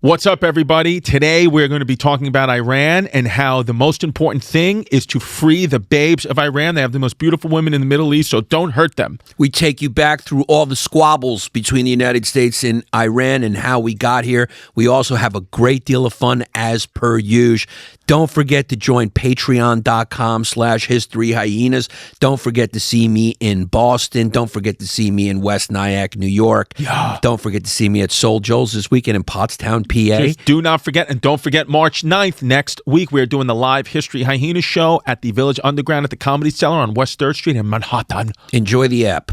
What's up, everybody? Today, we're going to be talking about Iran and how the most important thing is to free the babes of Iran. They have the most beautiful women in the Middle East, so don't hurt them. We take you back through all the squabbles between the United States and Iran and how we got here. We also have a great deal of fun as per usual. Don't forget to join patreon.com/History Hyenas. Don't forget to see me in Boston. Don't forget to see me in West Nyack, New York. Yeah. Don't forget to see me at Soul Joel's this weekend in Pottstown, PA. Just do not forget, and don't forget March 9th, next week, we're doing the live History Hyenas show at the Village Underground at the Comedy Cellar on West 3rd Street in Manhattan. Enjoy the app.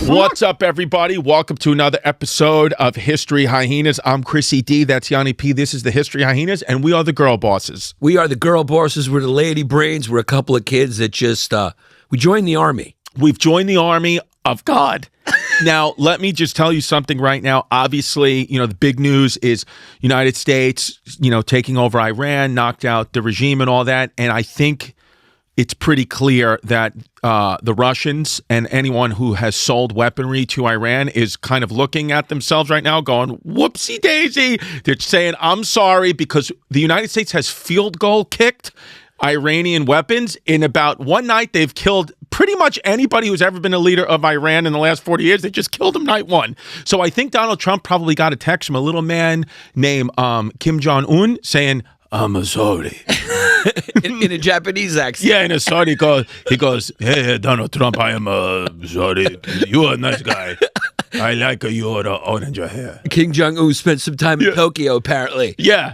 What's up, everybody? Welcome to another episode of History Hyenas. I'm Chrissy D. That's Yanni P. This is the History Hyenas, and we are the girl bosses. We are the girl bosses. We're the lady brains. We're a couple of kids that just, we joined the army. We've joined the army of God. Now, let me just tell you something right now. Obviously, the big news is United States, taking over Iran, knocked out the regime and all that, and I think it's pretty clear that the Russians and anyone who has sold weaponry to Iran is kind of looking at themselves right now going, whoopsie daisy. They're saying, I'm sorry, because the United States has field goal kicked Iranian weapons. In about one night, they've killed pretty much anybody who's ever been a leader of Iran in the last 40 years. They just killed him night one. So I think Donald Trump probably got a text from a little man named Kim Jong-un saying, I'm sorry. in a Japanese accent. Yeah, in a sorry. He goes, hey, Donald Trump, I am sorry. You are a nice guy. I like your orange hair. Kim Jong-un spent some time in Tokyo, apparently. Yeah.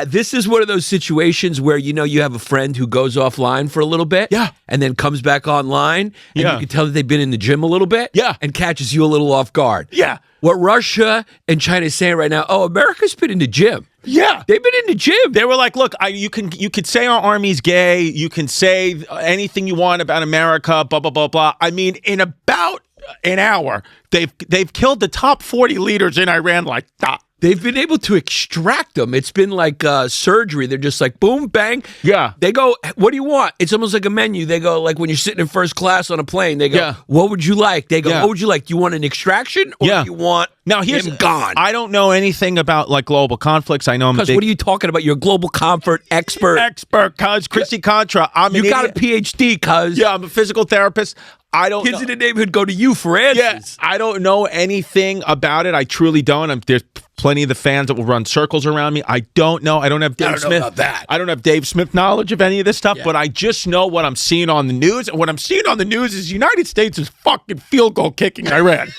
This is one of those situations where, you have a friend who goes offline for a little bit. Yeah. And then comes back online. And you can tell that they've been in the gym a little bit. Yeah. And catches you a little off guard. Yeah. What Russia and China is saying right now, America's been in the gym. Yeah. They've been in the gym. They were like, look, you could say our army's gay. You can say anything you want about America, blah, blah, blah, blah. I mean, in about an hour, they've killed the top 40 leaders in Iran like that. They've been able to extract them. It's been like surgery. They're just like, boom, bang. Yeah. They go, what do you want? It's almost like a menu. They go, like when you're sitting in first class on a plane, they go, what would you like? They go, what would you like? Do you want an extraction or do you want him gone? I don't know anything about like global conflicts. I know I'm Because what are you talking about? You're a global comfort expert. Cuz. Chrissy Contra. You got a PhD, cuz. Yeah, I'm a physical therapist. Kids in the neighborhood go to you for answers. Yeah, I don't know anything about it. I truly don't. There's plenty of the fans that will run circles around me. I don't know. I don't have Dave Smith. About that. I don't have Dave Smith knowledge of any of this stuff, but I just know what I'm seeing on the news. And what I'm seeing on the news is the United States is fucking field goal kicking Iran.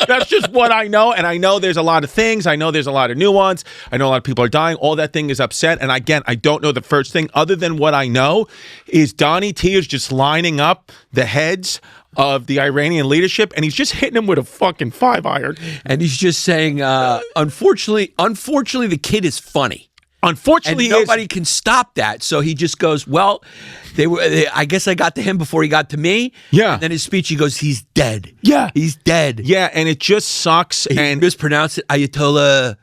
That's just what I know. And I know there's a lot of things. I know there's a lot of nuance. I know a lot of people are dying. All that thing is upset. And again, I don't know the first thing other than what I know is Donnie T is just lining up the heads of the Iranian leadership, and he's just hitting them with a fucking 5-iron. And he's just saying, unfortunately, the kid is funny. Unfortunately, and nobody can stop that. So he just goes, well, I guess I got to him before he got to me. Yeah. And then his speech, he goes, he's dead. Yeah. He's dead. Yeah, and it just sucks. He mispronounced it. Ayatollah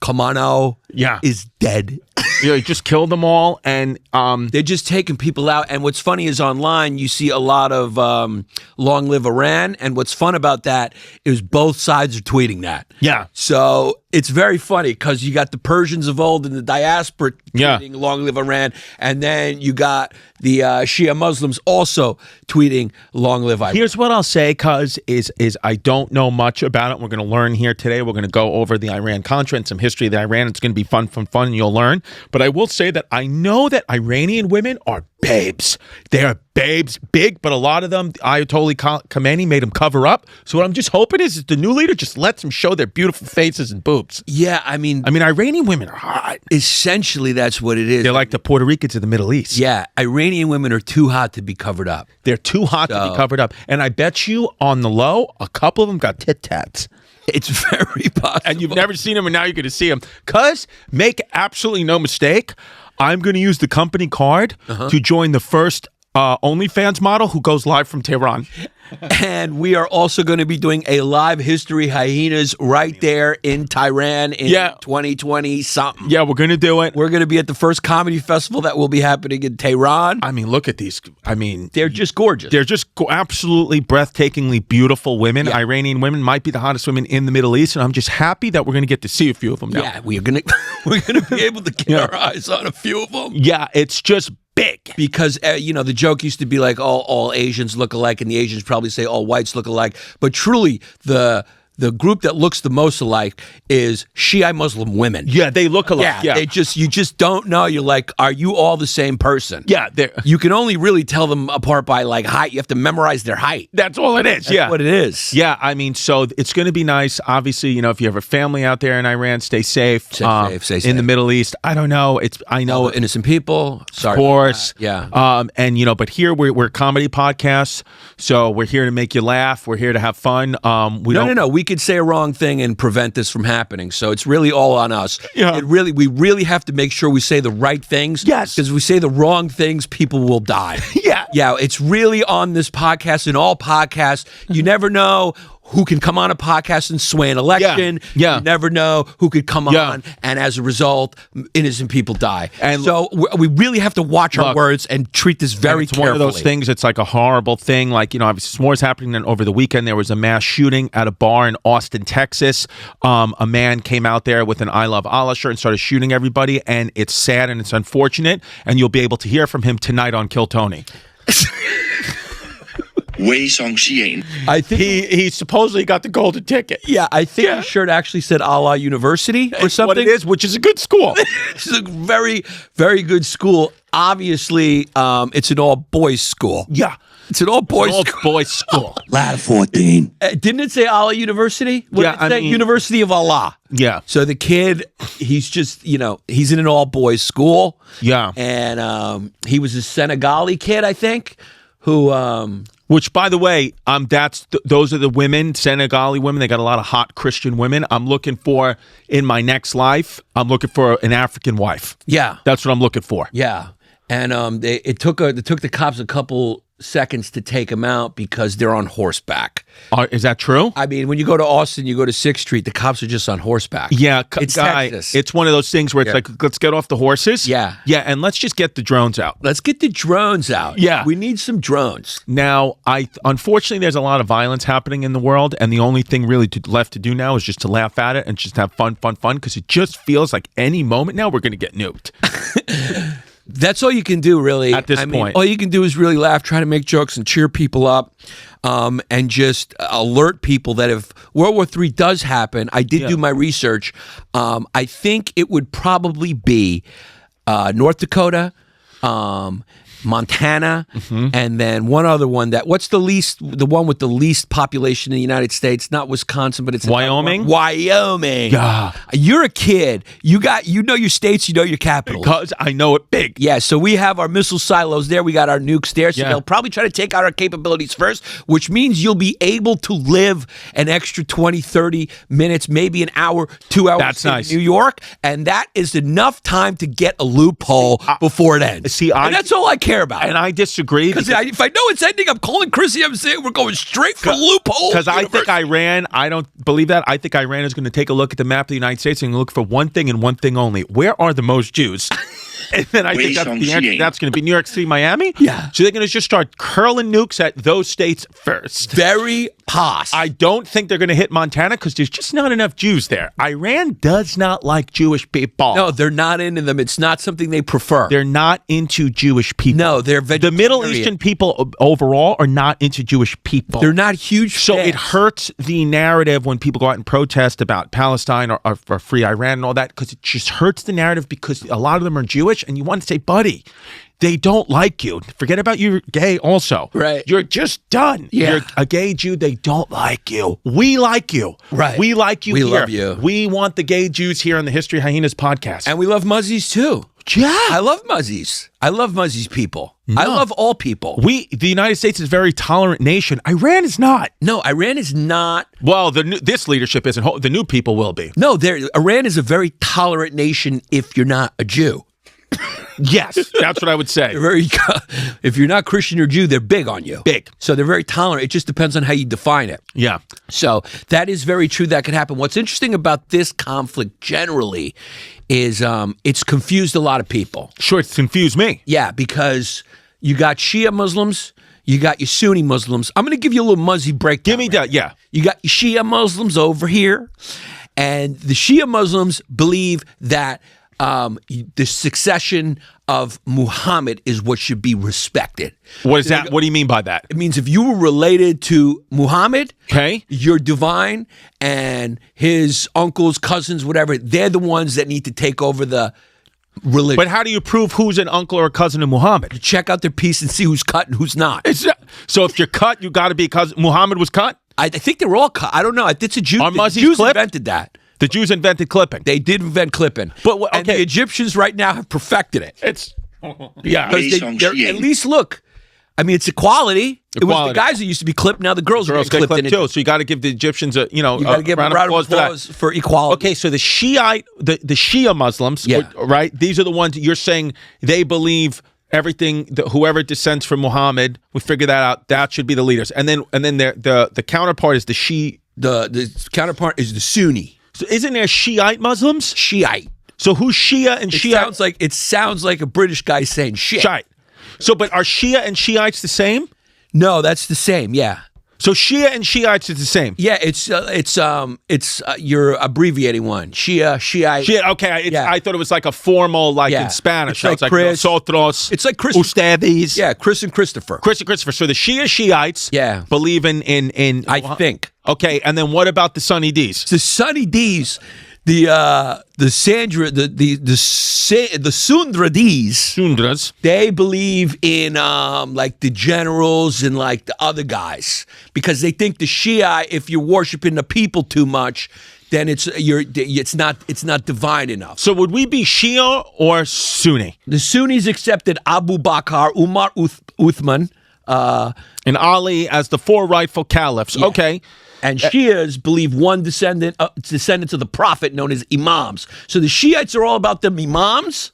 Khamenei is dead. He just killed them all, and they're just taking people out. And what's funny is online you see a lot of long live Iran, and what's fun about that is both sides are tweeting that. Yeah. So it's very funny because you got the Persians of old in the diaspora tweeting long live Iran, and then you got the Shia Muslims also tweeting long live Iran. Here's what I'll say, cuz, is I don't know much about it. We're going to learn here today. We're going to go over the Iran-Contra and some history of the Iran. It's going to be fun, and you'll learn. But I will say that I know that Iranian women are babes. They are babes, big, but a lot of them, Ayatollah Khamenei made them cover up. So what I'm just hoping is the new leader just lets them show their beautiful faces and boobs. Yeah, I mean, Iranian women are hot. Essentially, that's what it is. They're like the Puerto Ricans of the Middle East. Yeah, Iranian women are too hot to be covered up. They're too hot to be covered up. And I bet you on the low, a couple of them got tit tats. It's very possible. And you've never seen him, and now you're going to see him. Because, make absolutely no mistake, I'm going to use the company card to join the first OnlyFans model who goes live from Tehran. And we are also going to be doing a live History Hyenas right there in Tehran in 2020 something. Yeah, we're going to do it. We're going to be at the first comedy festival that will be happening in Tehran. I mean, look at these. I mean, they're just gorgeous. They're just absolutely breathtakingly beautiful women. Yeah. Iranian women might be the hottest women in the Middle East, and I'm just happy that we're going to get to see a few of them now. Yeah, we're going to be able to get our eyes on a few of them. Yeah, it's just big. Because, the joke used to be like all Asians look alike, and the Asians probably say all whites look alike. But truly, the group that looks the most alike is Shiite Muslim women. Yeah, they look alike. Yeah. You just don't know. You're like, are you all the same person? Yeah. You can only really tell them apart by like height. You have to memorize their height. That's all it is. That's what it is. Yeah, I mean, so it's going to be nice. Obviously, if you have a family out there in Iran, stay safe. Stay safe. In the Middle East, I don't know. I know innocent people. Sorry. Of course. Yeah. But here we're comedy podcasts, so we're here to make you laugh. We're here to have fun. No. We could say a wrong thing and prevent this from happening. So it's really all on us. Yeah. We really have to make sure we say the right things. Yes. Because if we say the wrong things, people will die. Yeah. Yeah. It's really on this podcast and all podcasts. You never know who can come on a podcast and sway an election. Yeah. You never know who could come on, and as a result, innocent people die. And so we really have to watch our words and treat this very carefully. One of those things, it's like a horrible thing. Like, obviously more is happening than over the weekend. There was a mass shooting at a bar in Austin, Texas. A man came out there with an I Love Allah shirt and started shooting everybody, and it's sad and it's unfortunate, and you'll be able to hear from him tonight on Kill Tony. I think he supposedly got the golden ticket. Yeah, I think his shirt actually said Allah University or something. What it is, which is a good school. It's a very, very good school. Obviously, it's an all-boys school. Yeah. It's an all-boys school. Lad of 14. Didn't it say Allah University? What did it say? University of Allah. Yeah. So the kid, he's just, he's in an all-boys school. Yeah. And he was a Senegali kid, I think, who... Which, by the way, those are the women, Senegali women. They got a lot of hot Christian women. I'm looking for, in my next life, I'm looking for an African wife. Yeah. That's what I'm looking for. Yeah. And it took the cops a couple seconds to take him out because they're on horseback. Is that true? I mean, when you go to Austin, you go to 6th Street, the cops are just on horseback. Yeah, it's Texas. It's one of those things where it's like, let's get off the horses. Yeah. Yeah, and let's just get the drones out. Let's get the drones out. Yeah. We need some drones. Now, unfortunately, there's a lot of violence happening in the world, and the only thing really left to do now is just to laugh at it and just have fun, because it just feels like any moment now we're going to get nuked. That's all you can do, really. At this point. All you can do is really laugh, try to make jokes and cheer people up, and just alert people that if World War III does happen, I did do my research, I think it would probably be North Dakota, Montana, and then one other one what's the one with the least population in the United States? Not Wisconsin, but it's Wyoming. Wyoming. Yeah. You're a kid. You know your states, you know your capitals. Because I know it big. Yeah, so we have our missile silos there. We got our nukes there. So they'll probably try to take out our capabilities first, which means you'll be able to live an extra 20, 30 minutes, maybe an hour, 2 hours That's nice. in New York. And that is enough time to get a loophole before it ends. And that's all I care about. And I disagree. Because if I know it's ending, I'm calling Chrissy. I'm saying we're going straight for loophole. Because I think Iran, I don't believe that. I think Iran is going to take a look at the map of the United States and look for one thing and one thing only. Where are the most Jews? And then I think that's going to be New York City, Miami. Yeah. So they're going to just start curling nukes at those states first. Very pos. I don't think they're going to hit Montana because there's just not enough Jews there. Iran does not like Jewish people. No, they're not into them. It's not something they prefer. They're not into Jewish people. No, they're vegetarian. The Middle Eastern people overall are not into Jewish people. They're not huge So fans. it hurts the narrative when people go out and protest about Palestine or free Iran and all that, because it just hurts the narrative because a lot of them are Jewish, and you want to say, buddy, they don't like you. Forget about you gay also. Right. You're just done. Yeah. You're a gay Jew. They don't like you. We like you. Right. We like you We here. love you. We want the gay Jews here on the History Hyenas podcast. And we love Muzzies too. Yeah. I love Muzzies. I love Muzzies people. I love all people. The United States is a very tolerant nation. Iran is not. No, Iran is not. Well, this leadership isn't. The new people will be. No, Iran is a very tolerant nation if you're not a Jew. Yes, that's what I would say. If you're not Christian or Jew, they're big on you. Big. So they're very tolerant. It just depends on how you define it. Yeah. So that is very true. That could happen. What's interesting about this conflict generally is it's confused a lot of people. Sure, it's confused me. Yeah, because you got Shia Muslims, you got your Sunni Muslims. I'm going to give you a little Muzzy breakdown. Give me that, yeah. You got your Shia Muslims over here, and the Shia Muslims believe that the succession of Muhammad is what should be respected. What is that? What do you mean by that? It means if you were related to Muhammad, okay, you're divine, and his uncles, cousins, whatever, they're the ones that need to take over the religion. But how do you prove who's an uncle or a cousin of Muhammad? You check out their piece and see who's cut and who's not. So if you're cut, you got to be cousin. Muhammad was cut? I think they were all cut. I don't know. It's a Jew. The Jews invented that. The Jews invented clipping. They did invent clipping. But okay. And the Egyptians right now have perfected it. Yeah. At least look. I mean, it's equality. It was the guys that used to be clipped. Now the girls are getting clipped in too. So you got to give the Egyptians a round of applause for equality. Okay, so the Shia Muslims, right? These are the ones you're saying they believe everything. Whoever descends from Muhammad, we figure that out. That should be the leaders. And then the counterpart is the Shia. The counterpart is the Sunni. So isn't there Shiite Muslims? Shiite. So who's Shia and Shiite? It sounds like a British guy saying shit. Shiite. So, but are Shia and Shiites the same? No, that's the same. Yeah. So Shia and Shiites is the same. Yeah, it's you're abbreviating one. Shiite. Shia. Okay, I thought it was like a formal, in Spanish. It's like Chris. Nosotros. It's like Chris. Ustedes. Yeah, Chris and Christopher. Chris and Christopher. So the Shiites. Believe in. I think. Okay, and then what about the Sunni Ds? The Sunni Ds. The Sundra Sundras, they believe in like the generals and like the other guys because they think the Shia, if you're worshiping the people too much, then it's not divine enough. So would we be Shia or Sunni? The Sunnis accepted Abu Bakr, Umar, Uthman, and Ali as the four rightful caliphs. Yeah. Okay. And Shias believe one descendant of the prophet known as imams. So the Shiites are all about them imams,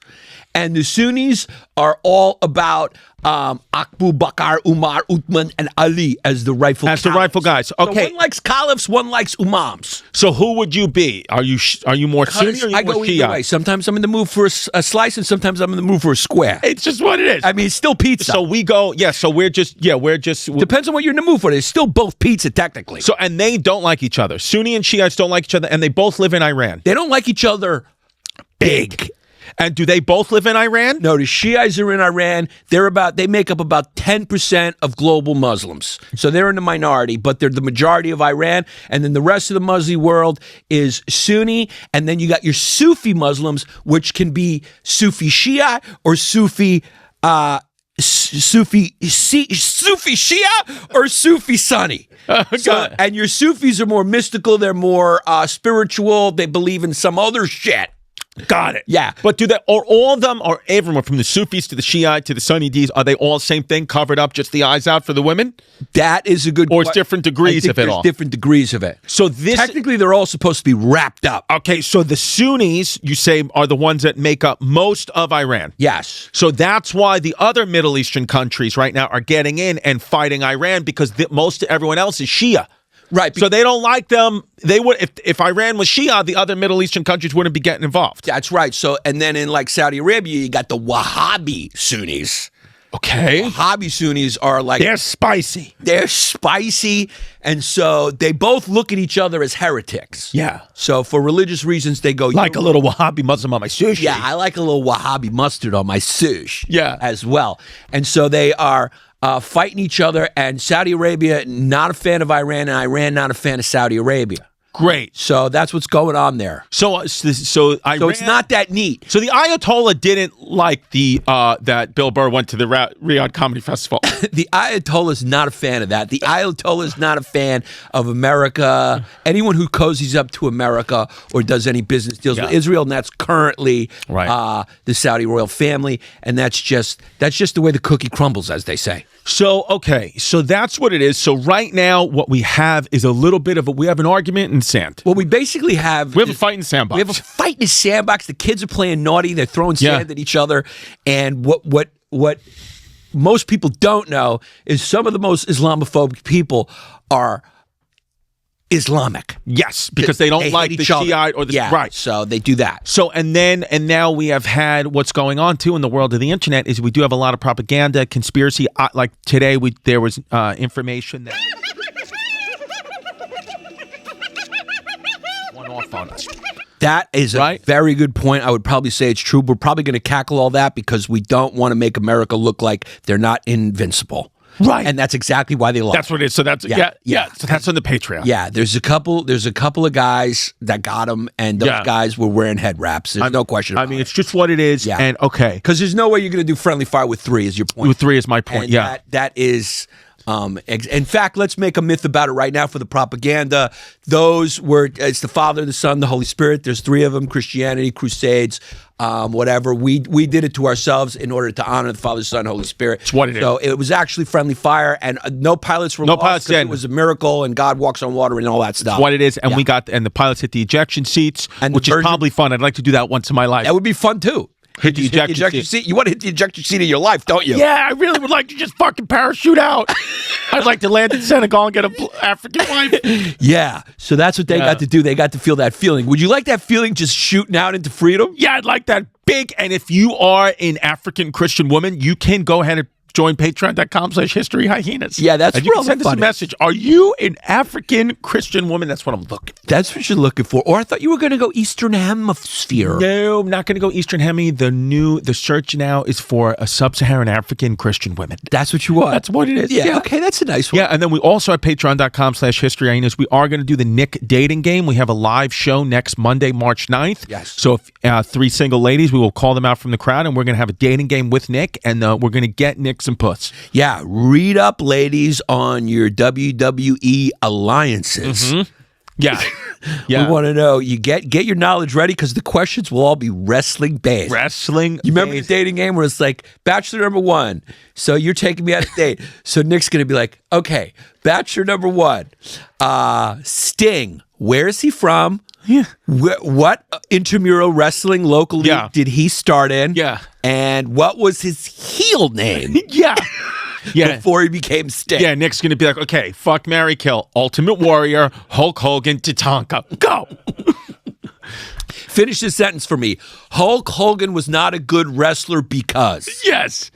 and the Sunnis are all about Abu Bakr, Umar, Uthman, and Ali as the rightful caliphs. The rightful guys. Okay. So one likes caliphs, one likes imams. So who would you be? Are you more Sunni or are you I more go Shia? either way. Sometimes I'm in the mood for a slice, and sometimes I'm in the mood for a square. It's just what it is. I mean, it's still pizza. So we go, so we're just depends on what you're in the mood for. It's still both pizza, technically. So, and they don't like each other. Sunni and Shiites don't like each other, and they both live in Iran. They don't like each other big. And do they both live in Iran? No, the Shiites are in Iran. They make up about 10% of global Muslims. So they're in the minority, but they're the majority of Iran. And then the rest of the Muslim world is Sunni. And then you got your Sufi Muslims, which can be Sufi Shia or Sufi Shia or Sufi Sunni. And your Sufis are more mystical. They're more spiritual. They believe in some other shit. Got it. Yeah. But are all of them, or everyone from the Sufis to the Shiite to the Sunni Ds, are they all the same thing, covered up, just the eyes out for the women? That is a good question. Or it's different degrees of it all? Different degrees of it. So technically, they're all supposed to be wrapped up. Okay, so the Sunnis, you say, are the ones that make up most of Iran. Yes. So that's why the other Middle Eastern countries right now are getting in and fighting Iran, because everyone else is Shia. Right. So they don't like them. They would, if Iran was Shia, the other Middle Eastern countries wouldn't be getting involved. That's right. So, and then in like Saudi Arabia, you got the Wahhabi Sunnis. Okay. Wahhabi Sunnis are like... They're spicy. They're spicy. And so they both look at each other as heretics. Yeah. So for religious reasons, they go... Like a little Wahhabi Muslim on my sushi. Yeah, I like a little Wahhabi mustard on my sushi. Yeah. As well. And so they are... fighting each other, and Saudi Arabia not a fan of Iran, and Iran not a fan of Saudi Arabia. Great. So that's what's going on there. So Iran, So it's not that neat. So the Ayatollah didn't like the that Bill Burr went to the Riyadh Comedy Festival. The Ayatollah is not a fan of that. The Ayatollah is not a fan of America. Anyone who cozies up to America or does any business deals with Israel, and that's currently the Saudi royal family, and that's just the way the cookie crumbles, as they say. So, okay, so that's what it is. So right now, what we have is a little bit of we have an argument in the sand. Well, we basically have... We have a fight in the sandbox. We have a fight in the sandbox. The kids are playing naughty. They're throwing sand at each other. And what most people don't know is some of the most Islamophobic people are Islamic. Yes, because they don't like the Shiite or the right. So they do that. So and now we have had what's going on too in the world of the internet is we do have a lot of propaganda, conspiracy. Like today, there was information that went off on us. That is a very good point. I would probably say it's true. We're probably going to cackle all that because we don't want to make America look like they're not invincible. Right. And that's exactly why they lost. That's what it is. So that's So that's on the Patreon. Yeah, there's a couple of guys that got them, and those guys were wearing head wraps. There's no question about it. It's just what it is. Yeah. And okay. Because there's no way you're going to do friendly fire with 3 is your point. With 3 is my point. And that is in fact, let's make a myth about it right now for the propaganda. It's the Father, the Son, the Holy Spirit. There's 3 of them: Christianity, Crusades, whatever. We did it to ourselves in order to honor the Father, Son, Holy Spirit. It's what it is. So it was actually friendly fire, and no pilots were lost. It was a miracle, and God walks on water and all that stuff. It's what it is, and the pilots hit the ejection seats, which is probably fun. I'd like to do that once in my life. That would be fun too. Hit the ejection seat. You want to hit the ejection seat of your life, don't you? Yeah, I really would like to just fucking parachute out. I'd like to land in Senegal and get an African wife. Yeah, so that's what they got to do. They got to feel that feeling. Would you like that feeling just shooting out into freedom? Yeah, I'd like that big. And if you are an African Christian woman, you can go ahead and join patreon.com/History Hyenas. Yeah, that's and you can send us a message. Are you an African Christian woman? That's what I'm looking for. That's what you're looking for. Or I thought you were going to go Eastern Hemisphere. No, I'm not going to go Eastern Hemi. The search now is for a sub-Saharan African Christian women. That's what you want. That's what it is. Yeah, okay, that's a nice one. Yeah, and then we also have patreon.com/History Hyenas. We are going to do the Nick dating game. We have a live show next Monday, March 9th. Yes. So if 3 single ladies, we will call them out from the crowd, and we're going to have a dating game with Nick, and we're going to get Nick some puss. Yeah, read up, ladies, on your WWE alliances. Mm-hmm. Yeah. We want to know. You get your knowledge ready because the questions will all be wrestling based. Wrestling. You remember the dating game where it's like Bachelor number 1. So you're taking me on a date. So Nick's gonna be like, okay, Bachelor number 1, Sting. Where is he from? Yeah. What intramural wrestling local league did he start in? Yeah. And what was his heel name? Yeah. Before he became Sting. Yeah, Nick's going to be like, okay, fuck, marry, kill, Ultimate Warrior, Hulk Hogan, Tatanka. Go! Finish this sentence for me. Hulk Hogan was not a good wrestler because... Yes.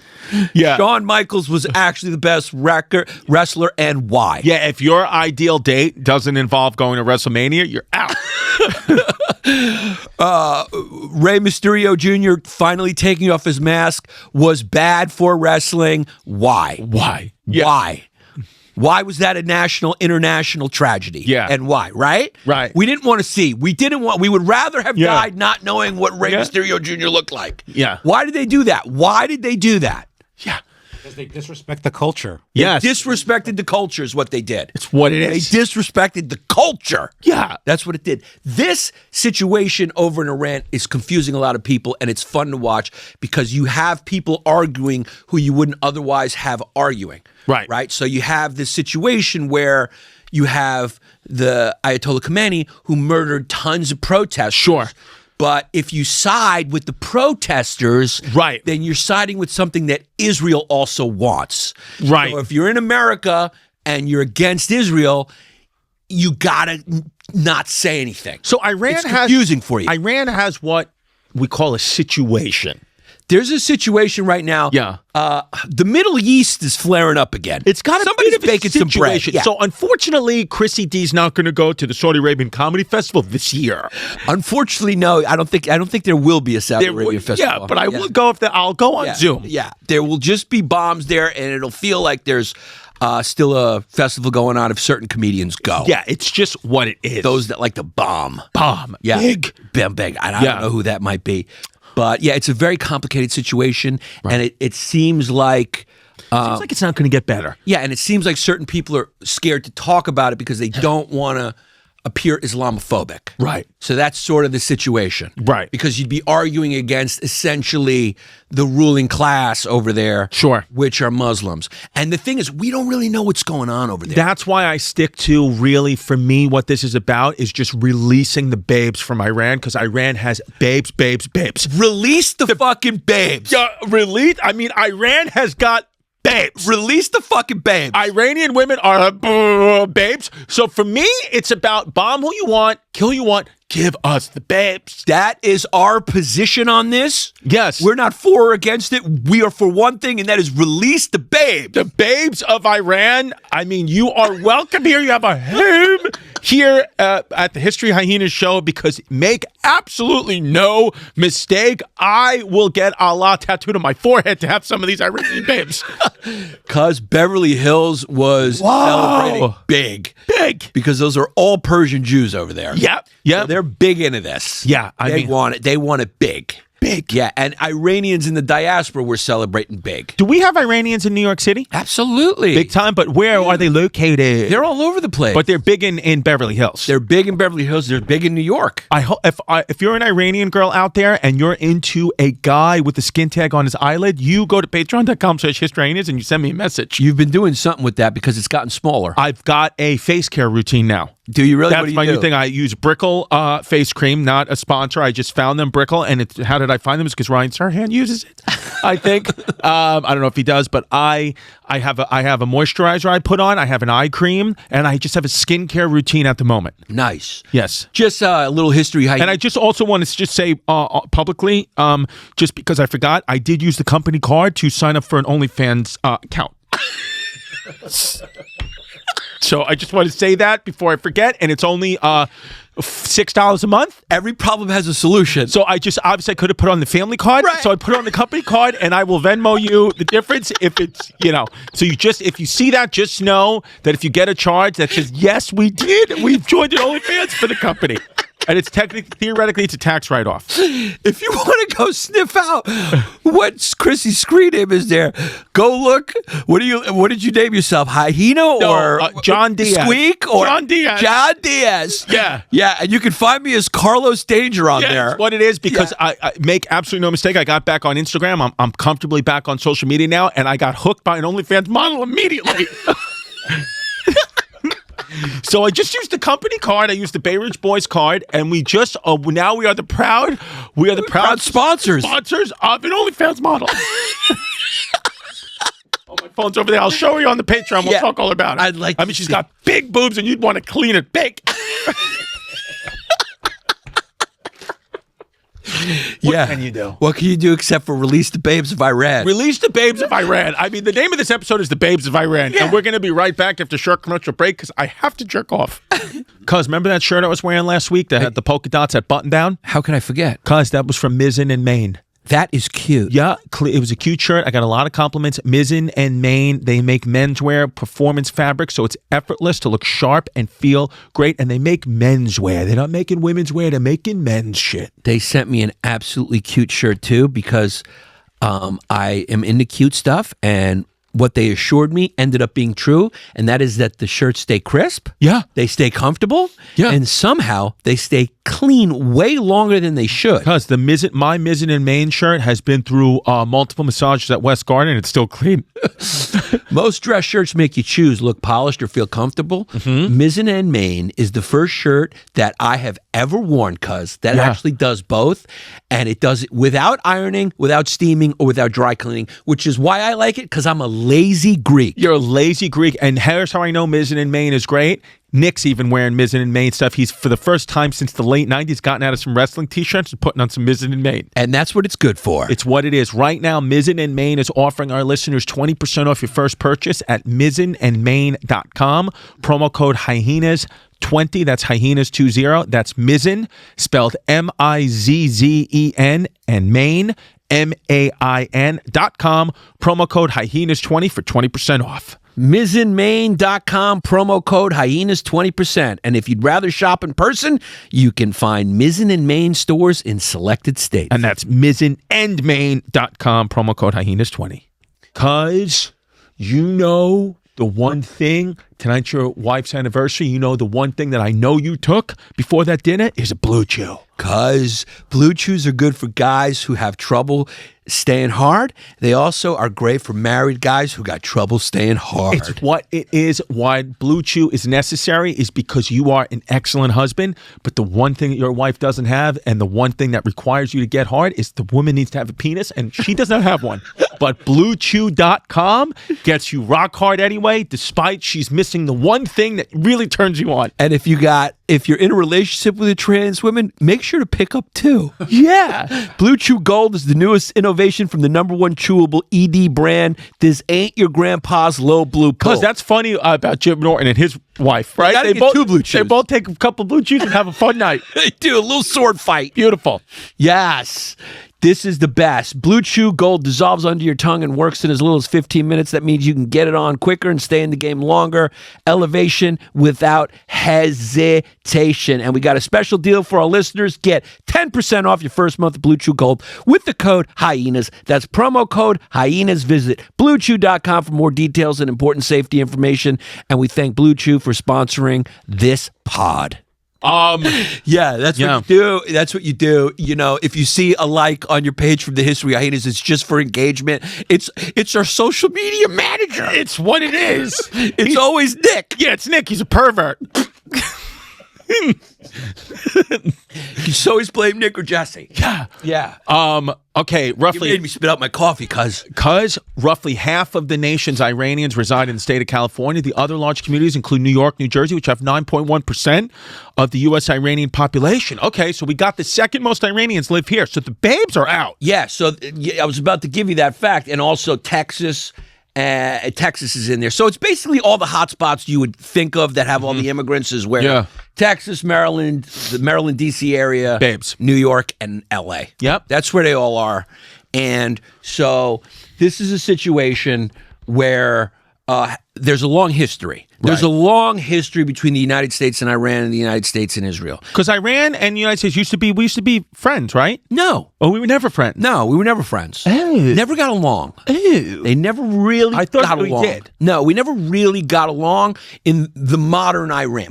Yeah. Shawn Michaels was actually the best wrestler, and why? Yeah, if your ideal date doesn't involve going to WrestleMania, you're out. Rey Mysterio Jr. finally taking off his mask was bad for wrestling. Why? Yeah. Why was that a international tragedy? Yeah. And why, right? Right. We didn't want to see. We would rather have died not knowing what Rey Mysterio Jr. looked like. Yeah. Why did they do that? Yeah. Because they disrespect the culture. Yes. They disrespected the culture is what they did. It's what it is. They disrespected the culture. Yeah. That's what it did. This situation over in Iran is confusing a lot of people, and it's fun to watch because you have people arguing who you wouldn't otherwise have arguing. Right. Right? So you have this situation where you have the Ayatollah Khamenei who murdered tons of protesters. Sure. But if you side with the protesters, right, then you're siding with something that Israel also wants. Right. So if you're in America and you're against Israel, you gotta not say anything. So Iran it's confusing for you. Iran has what we call a situation. There's a situation right now. Yeah. The Middle East is flaring up again. It's got somebody's baking some bread. Yeah. So unfortunately, Chrissy D's not going to go to the Saudi Arabian Comedy Festival this year. Unfortunately, no. I don't think there will be a Saudi Arabian festival. Yeah, but I will go I'll go on Zoom. Yeah. There will just be bombs there, and it'll feel like there's still a festival going on if certain comedians go. Yeah, it's just what it is. Those that like to bomb. Yeah. Big. Big. I don't know who that might be. But yeah, it's a very complicated situation. Right. And it seems like... seems like it's not going to get better. Yeah, and it seems like certain people are scared to talk about it because they don't want to appear Islamophobic. Right. So that's sort of the situation. Right. Because you'd be arguing against essentially the ruling class over there. Sure. Which are Muslims. And the thing is, we don't really know what's going on over there. That's why I stick to, really, for me, what this is about is just releasing the babes from Iran, because Iran has babes. Release the fucking babes. Yeah, release? I mean, Iran has got babes. Release the fucking babes. Iranian women are babes. So for me, it's about bomb who you want, kill who you want, give us the babes. That is our position on this. Yes. We're not for or against it. We are for one thing, and that is release the babes. The babes of Iran. I mean, you are welcome here. You have a home here at the History Hyenas show, because make absolutely no mistake, I will get Allah tattooed on my forehead to have some of these Iranian babes. Because Beverly Hills was celebrating big. Because those are all Persian Jews over there. Yep. So they're big into this. Yeah. They want it big. Yeah, and Iranians in the diaspora were celebrating big. Do we have Iranians in New York City? Absolutely. Big time, but where are they located? They're all over the place. But they're big in Beverly Hills. They're big in Beverly Hills. They're big in New York. I hope if you're an Iranian girl out there and you're into a guy with a skin tag on his eyelid, you go to patreon.com/historyhyenas and you send me a message. You've been doing something with that because it's gotten smaller. I've got a face care routine now. Do you really? That's my new thing. I use Brickle face cream, not a sponsor. I just found them, Brickle, and how did I find them? It's because Ryan Serhan uses it, I think. I don't know if he does, but I have a moisturizer I put on. I have an eye cream, and I just have a skincare routine at the moment. Nice. Yes. Just a little history. And I just also want to just say publicly, just because I forgot, I did use the company card to sign up for an OnlyFans account. So I just want to say that before I forget, and it's only $6 a month. Every problem has a solution. So I just obviously I could have put on the family card, right. So I put it on the company card, and I will Venmo you the difference if it's So if you see that, just know that if you get a charge that says yes, we've joined an OnlyFans for the company. And it's theoretically, it's a tax write-off. If you want to go sniff out what Chrissy's screen name is there, go look. What did you name yourself? Hyena or John Diaz? Squeak or John Diaz? John Diaz. Yeah. And you can find me as Carlos Danger on there. That's what it is, because I make absolutely no mistake. I got back on Instagram. I'm comfortably back on social media now, and I got hooked by an OnlyFans model immediately. So I just used the company card. I used the Bay Ridge Boys card, and we just now we are the proud sponsors of an OnlyFans model. Oh, my phone's over there. I'll show you on the Patreon. We'll talk all about it. I mean, she's got big boobs, and you'd want to clean it big. What can you do? What can you do except for release the babes of Iran? Release the babes of Iran. I mean, the name of this episode is The Babes of Iran. Yeah. And we're going to be right back after a short commercial break, because I have to jerk off. Cuz, remember that shirt I was wearing last week that had the polka dots at button down? How could I forget? Cuz that was from Mizzen in Maine. That is cute. Yeah, it was a cute shirt. I got a lot of compliments. Mizzen and Maine, they make menswear performance fabric, so it's effortless to look sharp and feel great. And they make menswear. They're not making women's wear. They're making men's shit. They sent me an absolutely cute shirt too, because I am into cute stuff, and what they assured me ended up being true, and that is that the shirts stay crisp. Yeah. They stay comfortable. Yeah. And somehow they stay clean way longer than they should. Because my Mizzen and Maine shirt has been through multiple massages at West Garden, and it's still clean. Most dress shirts make you choose look polished or feel comfortable. Mm-hmm. Mizzen and Maine is the first shirt that I have ever worn, cuz that actually does both, and it does it without ironing, without steaming, or without dry cleaning, which is why I like it, because I'm a lazy Greek. You're a lazy Greek, and here's how I know Mizzen and Maine is great. Nick's even wearing Mizzen and Maine stuff. He's, for the first time since the late 90s, gotten out of some wrestling t-shirts and putting on some Mizzen and Maine. And that's what it's good for. It's what it is. Right now, Mizzen and Maine is offering our listeners 20% off your first purchase at mizzenandmaine.com. Promo code Hyenas20. That's Hyenas20. That's Mizzen, spelled Mizzen, and Maine, MAIN.com. Promo code Hyenas20 for 20% off. MizzenMaine.com, promo code Hyenas 20%. And if you'd rather shop in person, you can find Mizzen and Maine stores in selected states. And that's MizzenandMaine.com, promo code Hyenas 20. Cause you know the one thing, tonight's your wife's anniversary, you know the one thing that I know you took before that dinner is a Blue Chew. Because Blue Chews are good for guys who have trouble staying hard. They also are great for married guys who got trouble staying hard. It's what it is. Why Blue Chew is necessary is because you are an excellent husband, but the one thing that your wife doesn't have and the one thing that requires you to get hard is the woman needs to have a penis, and she does not have one. But BlueChew.com gets you rock hard anyway, despite she's missing the one thing that really turns you on. And if you're in a relationship with a trans woman, make sure to pick up too. Yeah. Blue Chew Gold is the newest innovation from the #1 chewable ED brand. This ain't your grandpa's low blue pill. Because that's funny about Jim Norton and his wife, right? They both 2 Blue Chews. They both take a couple Blue Chews and have a fun night. They do a little sword fight. Beautiful. Yes. This is the best. Blue Chew Gold dissolves under your tongue and works in as little as 15 minutes. That means you can get it on quicker and stay in the game longer. Elevation without hesitation. And we got a special deal for our listeners. Get 10% off your first month of Blue Chew Gold with the code Hyenas. That's promo code Hyenas. Visit BlueChew.com for more details and important safety information. And we thank Blue Chew for sponsoring this pod. Yeah, that's what you do. That's what you do. You know, if you see a like on your page from the History Hyenas, it's just for engagement. It's our social media manager. It's what it is. He's always Nick. Yeah, it's Nick. He's a pervert. You always blame Nick or Jesse. Yeah. Okay, You roughly. made me spit out my coffee, cuz Roughly half of the nation's Iranians reside in the state of California. The other large communities include New York, New Jersey, which have 9.1% of the U.S. Iranian population. Okay, so we got the second most Iranians live here. So the babes are out. Yeah, so I was about to give you that fact. And also Texas. Texas is in there. So it's basically all the hot spots you would think of that have all the immigrants is where Texas, Maryland, the Maryland, D.C. area, babes, New York, and L.A. Yep. That's where they all are. And so this is a situation where there's a long history. There's a long history between the United States and Iran and the United States and Israel. Because Iran and the United States used to be friends, right? No. Oh, we were never friends. No, we were never friends. Oh. Never got along. Ew. They never really got we along. did. No, we never really got along in the modern Iran.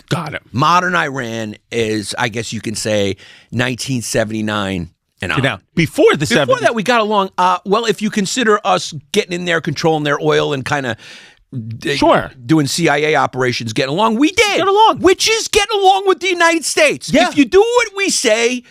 Got it. Modern Iran is, I guess you can say, 1979 and on. Now, before the 70s. Before that, we got along. Well, if you consider us getting in there, controlling their oil and kind of doing CIA operations, getting along, we did. Get along. Which is getting along with the United States. Yeah. If you do what we say,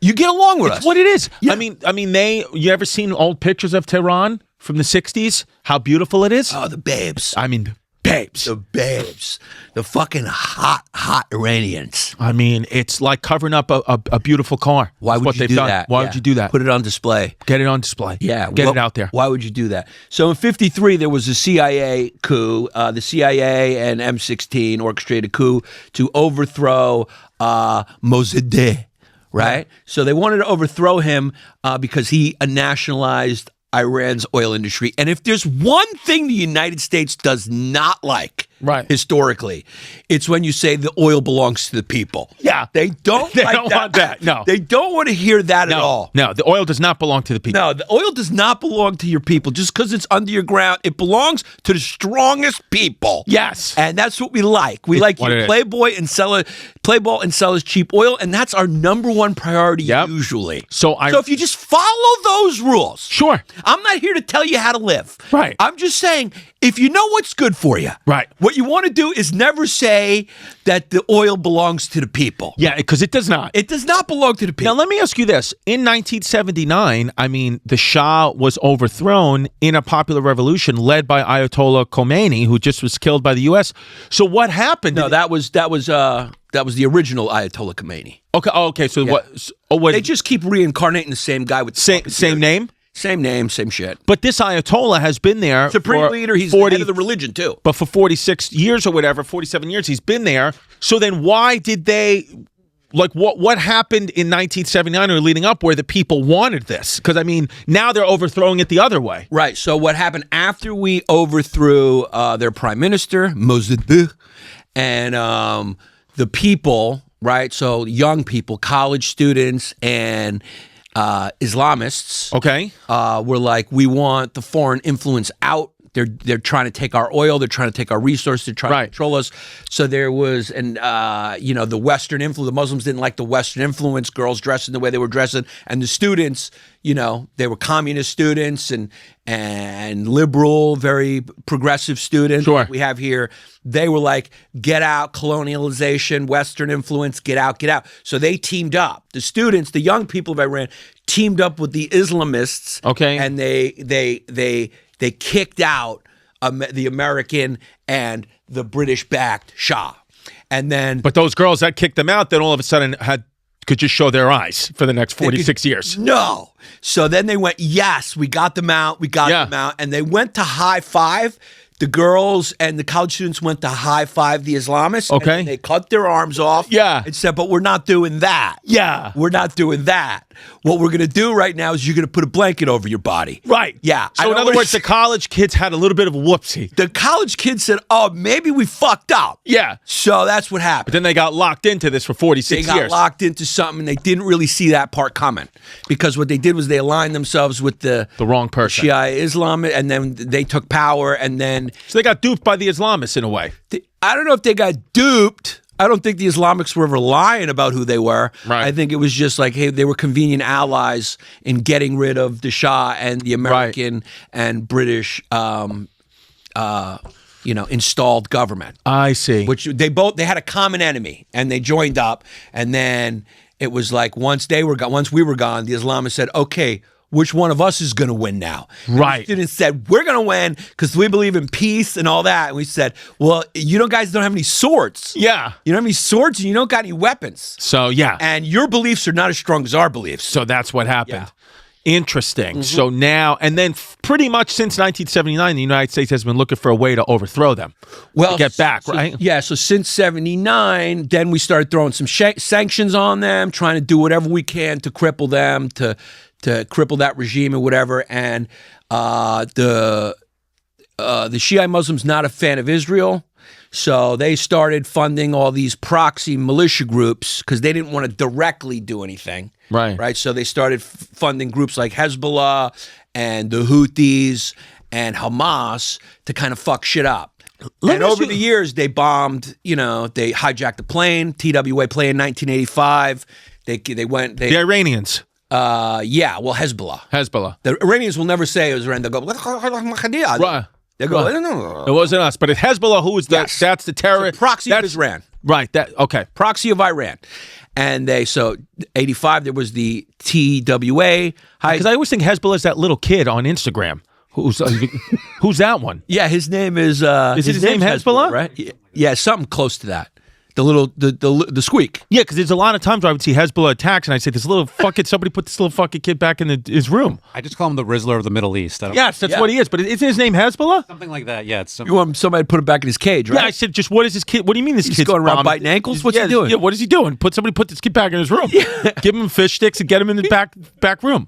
you get along with us. It's what it is. Yeah. I mean, you ever seen old pictures of Tehran from the 60s? How beautiful it is? Oh, the babes. I mean, babes. The babes. The fucking hot Iranians. I mean, it's like covering up a beautiful car. Why That's would what you they've do done. that? Why would you do that? Put it on display. Get it on display. Yeah. Get it out there. Why would you do that? So in 53, there was a CIA coup. The CIA and M16 orchestrated a coup to overthrow Mossadegh, right? So they wanted to overthrow him because he nationalized Iran's oil industry. And if there's one thing the United States does not like, historically, it's when you say the oil belongs to the people. Yeah. They don't They like don't want that. No. They don't want to hear that at all. No, the oil does not belong to the people. No, the oil does not belong to your people. Just because it's under your ground, it belongs to the strongest people. Yes. And that's what we like. We like you to play ball and sell us cheap oil, and that's our #1 priority usually. So if you just follow those rules. Sure. I'm not here to tell you how to live. Right. I'm just saying, if you know what's good for you. Right. What you want to do is never say that the oil belongs to the people. Yeah, because it does not. It does not belong to the people. Now, let me ask you this. In 1979, I mean, the Shah was overthrown in a popular revolution led by Ayatollah Khomeini, who just was killed by the U.S. So what happened? No, that was the original Ayatollah Khomeini. Okay. Oh, okay. So what? They just keep reincarnating the same guy with the same name? Same name, same shit. But this Ayatollah has been there. Supreme leader, he's the head of the religion too. But for 46 years or whatever, 47 years, he's been there. So then why did they Like what happened in 1979 or leading up where the people wanted this? Because I mean, now they're overthrowing it the other way. Right. So what happened after we overthrew their prime minister, Mossadegh, and the people, right? So young people, college students, and Islamists, Okay. were like, we want the foreign influence out. They're trying to take our oil. They're trying to take our resources. They're trying to control us. So there was, the Western influence. The Muslims didn't like the Western influence. Girls dressing the way they were dressing, and the students, they were communist students and liberal, very progressive students. Sure. We have here. They were like, get out, colonialization, Western influence, get out, get out. So they teamed up. The students, the young people of Iran, teamed up with the Islamists. Okay. And they kicked out the American and the British-backed Shah. And then... But those girls that kicked them out, then all of a sudden could just show their eyes for the next 46 years. No. So then they went, yes, we got them out. We got them out. And they went to high five. The girls and the college students went to high five the Islamists. Okay. And they cut their arms off. Yeah. And said, but we're not doing that. Yeah. We're not doing that. What we're going to do right now is you're going to put a blanket over your body. Right. Yeah. So in other words, the college kids had a little bit of a whoopsie. The college kids said, oh, maybe we fucked up. Yeah. So that's what But happened. then they got locked into this for 46 They years. got locked into something, and they didn't really see that part coming. Because what they did was they aligned themselves with the wrong person. Shia Islam, and then they took power, and then... So they got duped by the Islamists in a way. I don't know if they got duped. I don't think the Islamics were ever lying about who they were. Right. I think it was just like, hey, they were convenient allies in getting rid of the Shah and the American and British, installed government. I see. Which they had a common enemy, and they joined up, and then it was like once we were gone, the Islamists said, okay, which one of us is going to win now? Right. And the students said, we're going to win because we believe in peace and all that. And we said, well, guys don't have any swords. Yeah. You don't have any swords, and you don't got any weapons. So, yeah. And your beliefs are not as strong as our beliefs. So that's what happened. Yeah. Interesting. So now, and then pretty much since 1979, the United States has been looking for a way to overthrow them. Well, to get back, right? Yeah, so since 79, then we started throwing some sanctions on them, trying to do whatever we can to cripple them, to cripple that regime or whatever. And the Shiite Muslims not a fan of Israel, so they started funding all these proxy militia groups because they didn't want to directly do anything. Right. So they started funding groups like Hezbollah and the Houthis and Hamas to kind of fuck shit up. And over the years, they bombed, they hijacked a plane, TWA plane in 1985. They went... The Iranians. Hezbollah. The Iranians will never say it was Iran. They'll go... Right. They'll go, no. It wasn't us, but it's Hezbollah who was that's the terror. Proxy of Iran. Right. Okay. Proxy of Iran. And 85, there was the TWA. Because I always think Hezbollah is that little kid on Instagram. Who's that one? Yeah, his name is... Is his name Hezbollah? Right? Yeah, something close to that. The squeak. Yeah, because there's a lot of times where I would see Hezbollah attacks, and I'd say, somebody put this little fucking kid back in his room. I just call him the Rizzler of the Middle East. Yes, that's what he is. But isn't his name Hezbollah? Something like that, yeah. You want somebody to put him back in his cage, right? Yeah, I said, just what is this kid? What do you mean this kid's going around biting ankles? What's he doing? Yeah, what is he doing? Somebody put this kid back in his room. Give him fish sticks and get him in the back room.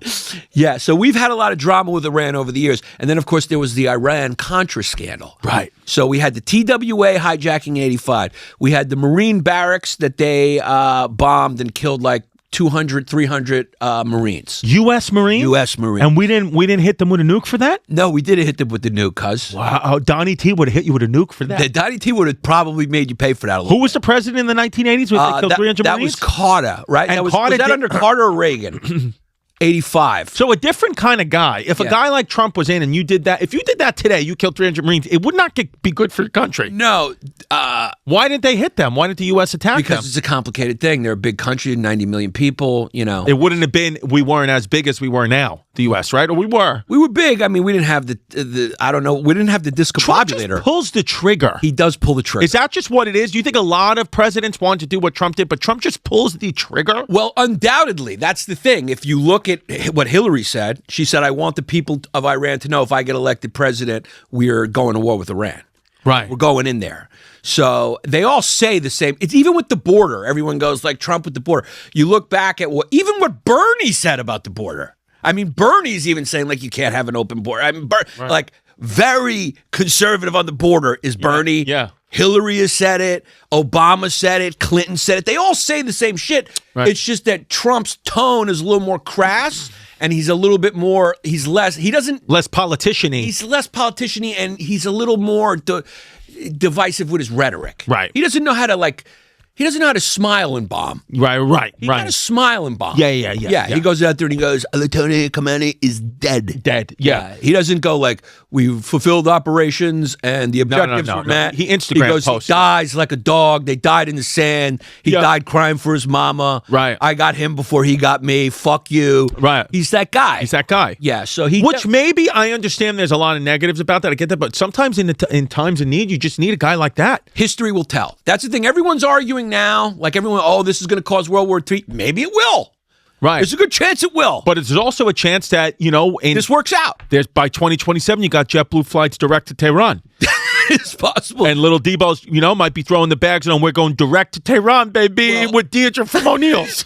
Yeah, so we've had a lot of drama with Iran over the years. And then, of course, there was the Iran-Contra scandal. Right. So we had the TWA hijacking in 85. We had the Marine barracks that they bombed and killed like 200, 300 Marines. U.S. Marines? U.S. Marines. And we didn't hit them with a nuke for that? No, we didn't hit them with the nuke, cuz. Wow, Donnie T would have hit you with a nuke for that. Donnie T would have probably made you pay for that a little Who was the president in the 1980s when they killed 300 that Marines? was Carter, right? And was Carter that under Carter or Reagan? 85. So a different kind of guy. If a guy like Trump was in and you did that, if you did that today, you killed 300 Marines, it would not be good for your country. No. Why didn't they hit them? Why didn't the U.S. attack them? Because it's a complicated thing. They're a big country, 90 million people, It wouldn't have been, we weren't as big as we were now, the U.S., right? Or we were? We were big. I mean, we didn't have the I don't know, we didn't have the discombobulator. Trump just pulls the trigger. He does pull the trigger. Is that just what it is? Do you think a lot of presidents want to do what Trump did, but Trump just pulls the trigger? Well, undoubtedly. That's the thing. If you look at what Hillary said, she said, I want the people of Iran to know if I get elected president, we're going to war with Iran. Right. We're going in there. So they all say the same. It's even with the border. Everyone goes like Trump with the border. You look back at even what Bernie said about the border. I mean, Bernie's even saying like you can't have an open border. I mean, like very conservative on the border is Bernie. Yeah. Hillary has said it. Obama said it. Clinton said it. They all say the same shit. Right. It's just that Trump's tone is a little more crass. And he's a little bit more, less politician-y. He's less politician-y, and he's a little more divisive with his rhetoric. Right. He doesn't know how to smile and bomb. Right. He got to smile and bomb. Yeah. He goes out there and he goes, Lieutenant Khamenei is dead. Yeah. He doesn't go like, we've fulfilled operations and the objectives were met. He Instagram goes, posts. He dies like a dog. They died in the sand. He died crying for his mama. Right. I got him before he got me. Fuck you. Right. He's that guy. Yeah, so Which maybe I understand there's a lot of negatives about that. I get that, but sometimes in times of need, you just need a guy like that. History will tell. That's the thing. Everyone's arguing now, like everyone, this is going to cause World War III. Maybe it will. Right. There's a good chance it will. But there's also a chance that, this works out. There's by 2027, you got JetBlue flights direct to Tehran. It's possible. And little Debo's, might be throwing the bags on. We're going direct to Tehran, baby, with Deirdre from O'Neill's.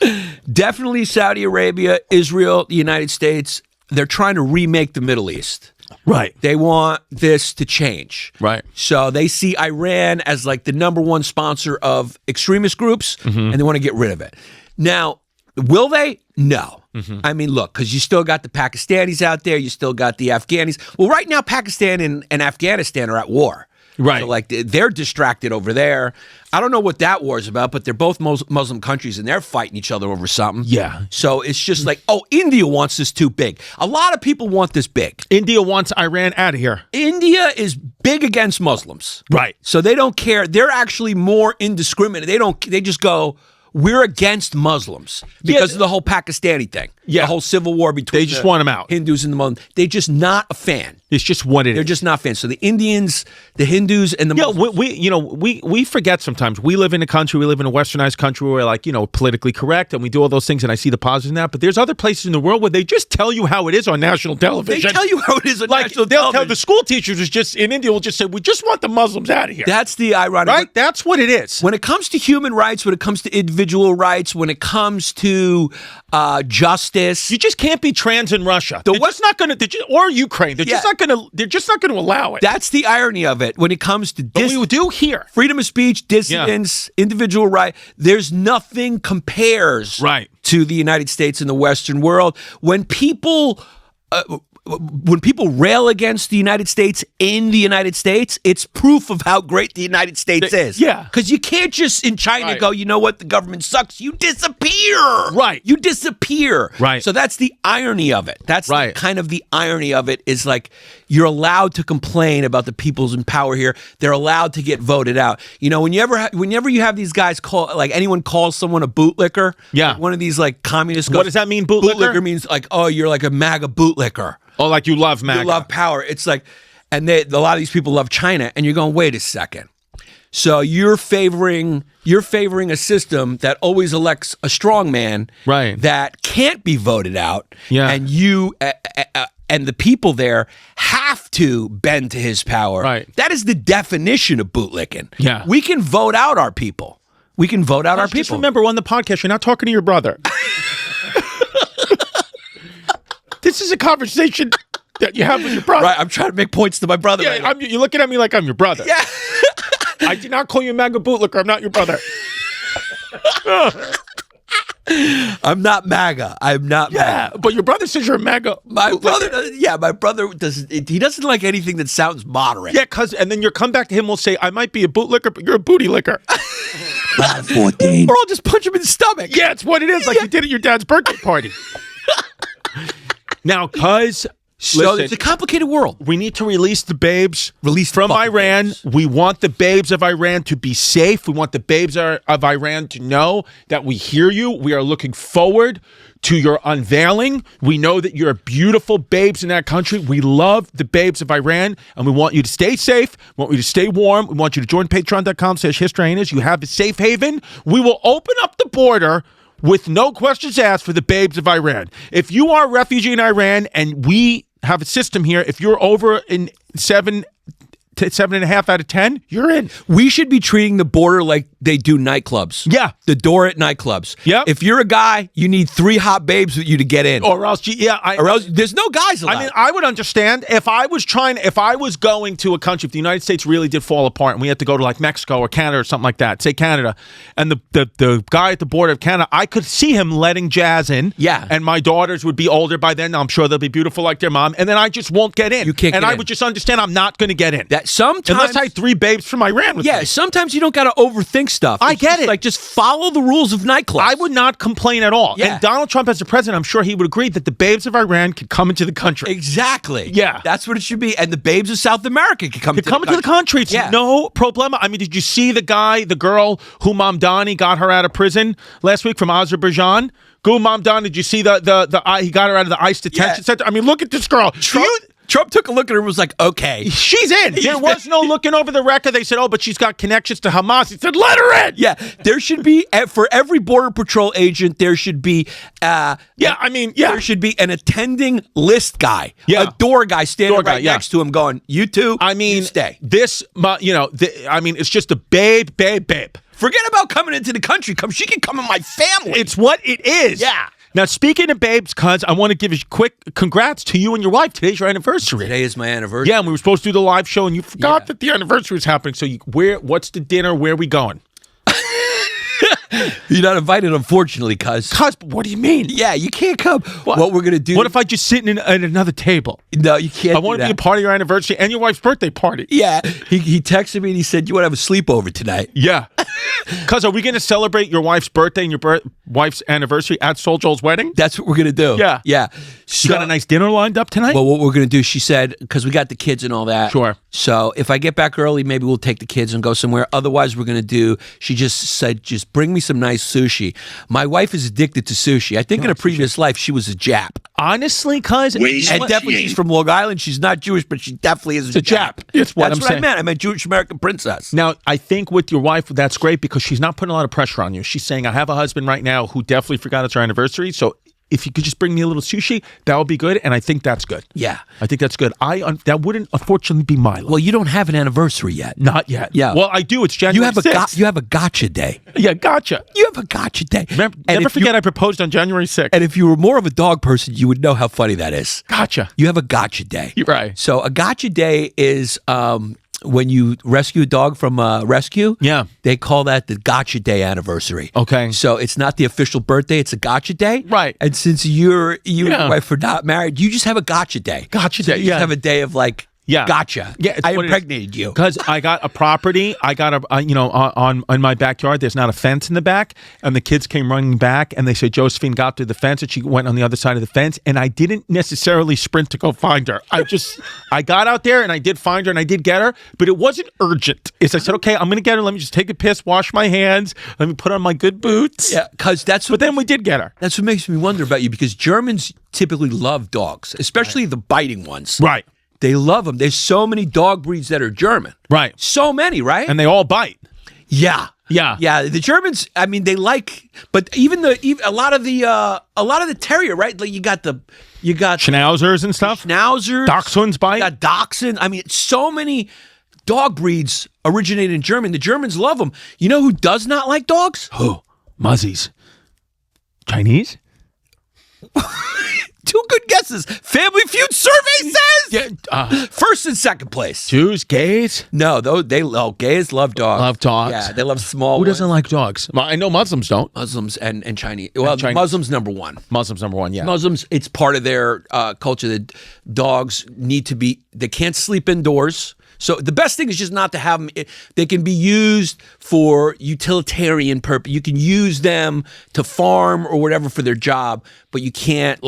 Definitely Saudi Arabia, Israel, the United States. They're trying to remake the Middle East. Right. They want this to change. Right. So they see Iran as like the number one sponsor of extremist groups, and they want to get rid of it. Now, will they? No. I mean, look, because you still got the Pakistanis out there. You still got the Afghanis. Well, right now, Pakistan and Afghanistan are at war. Right. So, like, they're distracted over there. I don't know what that war is about, but they're both Muslim countries, and they're fighting each other over something. Yeah. So it's just like, India wants this too big. A lot of people want this big. India wants Iran out of here. India is big against Muslims. Right. So they don't care. They're actually more indiscriminate. They just go, we're against Muslims because of the whole Pakistani thing. Yeah. The whole civil war between They just want them out. Hindus and the Muslims. They're just not a fan. It's just what it is. They're just not fans. So the Indians, the Hindus, and the Muslims. we forget sometimes. We live in a country, we live in a westernized country where we're politically correct and we do all those things, and I see the positives in that. But there's other places in the world where they just tell you how it is on national television. They tell you how it is on national they'll television. tell the school teachers in India will just say, we just want the Muslims out of here. That's the ironic. Right? That's what it is. When it comes to human rights, when it comes to individual rights, when it comes to justice, you just can't be trans in Russia. They're just not going to, or Ukraine. They're just not going to allow it. That's the irony of it. When it comes to we do here. Freedom of speech, dissidence, individual right, there's nothing compares to the United States and the Western world. When people rail against the United States in the United States, it's proof of how great the United States is. Yeah. Because you can't just in China go, you know what, the government sucks. You disappear. Right. You disappear. Right. So that's the irony of it. That's kind of the irony of it is like you're allowed to complain about the people's in power here. They're allowed to get voted out. Whenever you have these guys anyone calls someone a bootlicker. Yeah. Like one of these like communist. What does that mean, bootlicker? Bootlicker means like, you're like a MAGA bootlicker. Oh, like you love MAGA. You love power. It's like, and a lot of these people love China, and you're going, wait a second. So you're favoring a system that always elects a strong man, that can't be voted out, and you and the people there have to bend to his power. Right. That is the definition of bootlicking. Yeah. We can vote out our people. We can vote out our people. Just remember on the podcast, you're not talking to your brother. This is a conversation that you have with your brother. Right, I'm trying to make points to my brother. Yeah, you're looking at me like I'm your brother. Yeah. I did not call you a MAGA bootlicker. I'm not your brother. I'm not MAGA. I'm not MAGA. But your brother says you're a MAGA. My brother doesn't. He doesn't like anything that sounds moderate. Yeah, and then your comeback to him will say, I might be a bootlicker, but you're a booty licker. 14. Or I'll just punch him in the stomach. Yeah, it's what it is, like you did at your dad's birthday party. Now, so it's a complicated world. We need to release the babes from Iran. Babes. We want the babes of Iran to be safe. We want the babes of Iran to know that we hear you. We are looking forward to your unveiling. We know that you're beautiful babes in that country. We love the babes of Iran, and we want you to stay safe. We want you to stay warm. We want you to join patreon.com/History Hyenas. You have a safe haven. We will open up the border with no questions asked for the babes of Iran. If you are a refugee in Iran and we have a system here, if you're over in 7, 7.5 out of 10, you're in. We should be treating the border like they do nightclubs. Yeah. The door at nightclubs. Yep. If you're a guy, you need 3 hot babes with you to get in. Or else, Or else there's no guys allowed. I mean, I would understand if I was going to a country, if the United States really did fall apart and we had to go to like Mexico or Canada or something like that, say Canada, and the guy at the border of Canada, I could see him letting Jazz in. Yeah. And my daughters would be older by then. I'm sure they'll be beautiful like their mom. And then I just won't get in. You can't and get I in. would just understand I'm not going to get in. That sometimes, unless I had 3 babes from Iran with me. Sometimes you don't got to overthink stuff. I It's get just it. Like, just follow the rules of nightclubs. I would not complain at all. Yeah. And Donald Trump as the president, I'm sure he would agree that the babes of Iran could come into the country. Exactly. Yeah. That's what it should be. And the babes of South America could come They're coming to the country. It's no problema. I mean, did you see the girl who Mamdani got her out of prison last week from Azerbaijan? Gu Mamdani, did you see he got her out of the ICE detention center? I mean, look at this girl. Trump took a look at her and was like, okay. She's in. There was no looking over the record. They said, oh, but she's got connections to Hamas. He said, let her in. Yeah, there should be, for every Border Patrol agent, there should be, there should be an attending list guy, a door guy standing next to him going, you two, you stay. It's just a babe. Forget about coming into the country. She can come in my family. It's what it is. Yeah. Now, speaking of babes, cuz I want to give a quick congrats to you and your wife. Today's your anniversary. Today is my anniversary. Yeah, and we were supposed to do the live show, and you forgot that the anniversary was happening. So, what's the dinner? Where are we going? You're not invited, unfortunately, cuz. Cuz, what do you mean? Yeah, you can't come. What we're going to do... What if I just sit at another table? No, you can't. I want to be a part of your anniversary and your wife's birthday party. Yeah. He texted me and he said, you want to have a sleepover tonight? Yeah. Cuz, are we going to celebrate your wife's birthday and your wife's anniversary at Soul Joel's wedding? That's what we're going to do. Yeah. Yeah. You got a nice dinner lined up tonight? Well, what we're going to do, she said, because we got the kids and all that. Sure. So if I get back early, maybe we'll take the kids and go somewhere. Otherwise, we're going to do, she just said, just bring me some nice sushi. My wife is addicted to sushi. I think in a previous life, she was a Jap. Honestly, cuz. And definitely she's from Long Island. She's not Jewish, but she definitely is a Jap. That's what I meant. I meant Jewish American princess. Now, I think with your wife, that's great because she's not putting a lot of pressure on you. She's saying, I have a husband right now who definitely forgot it's our anniversary. So if you could just bring me a little sushi, that would be good. And I think that's good. Yeah. I think that's good. That wouldn't, unfortunately, be my luck. Well, you don't have an anniversary yet. Not yet. Yeah. Well, I do. It's January 6th. You have a gotcha day. Yeah, gotcha. You have a gotcha day. Never forget I proposed on January 6th. And if you were more of a dog person, you would know how funny that is. Gotcha. You have a gotcha day. You're right. So a gotcha day is when you rescue a dog from rescue. Yeah. They call that the gotcha day anniversary. Okay. So it's not the official birthday, it's a gotcha day. Right. And since you and your wife are not married, you just have a gotcha day. Gotcha day, You just have a day of like, yeah, gotcha. Yeah, I impregnated you because I got a property. I got on my backyard. There's not a fence in the back, and the kids came running back, and they said Josephine got to the fence, and she went on the other side of the fence, and I didn't necessarily sprint to go find her. I got out there and I did find her and I did get her, but it wasn't urgent. I said, okay, I'm gonna get her. Let me just take a piss, wash my hands, let me put on my good boots. Yeah, because that's what. But then we did get her. That's what makes me wonder about you because Germans typically love dogs, especially the biting ones. Right. They love them. There's so many dog breeds that are German. Right. So many, right? And they all bite. Yeah. Yeah. Yeah. The Germans, I mean, they like, but even a lot of the terrier, right? Like you got schnauzers and stuff. Schnauzers. Dachshunds bite. You got dachshund. I mean, so many dog breeds originated in Germany. The Germans love them. You know who does not like dogs? Who? Muzzies. Chinese? Two good guesses. Family Feud survey says first and second place. Jews, gays? No, gays love dogs. Love dogs. Yeah, they love small. Who doesn't like dogs? Well, I know Muslims don't. Muslims and Chinese. Well, Chinese. Muslims number one. Muslims number one. Yeah. Muslims. It's part of their culture that dogs need to be. They can't sleep indoors. So the best thing is just not to have them. They can be used for utilitarian purpose. You can use them to farm or whatever for their job, but you can't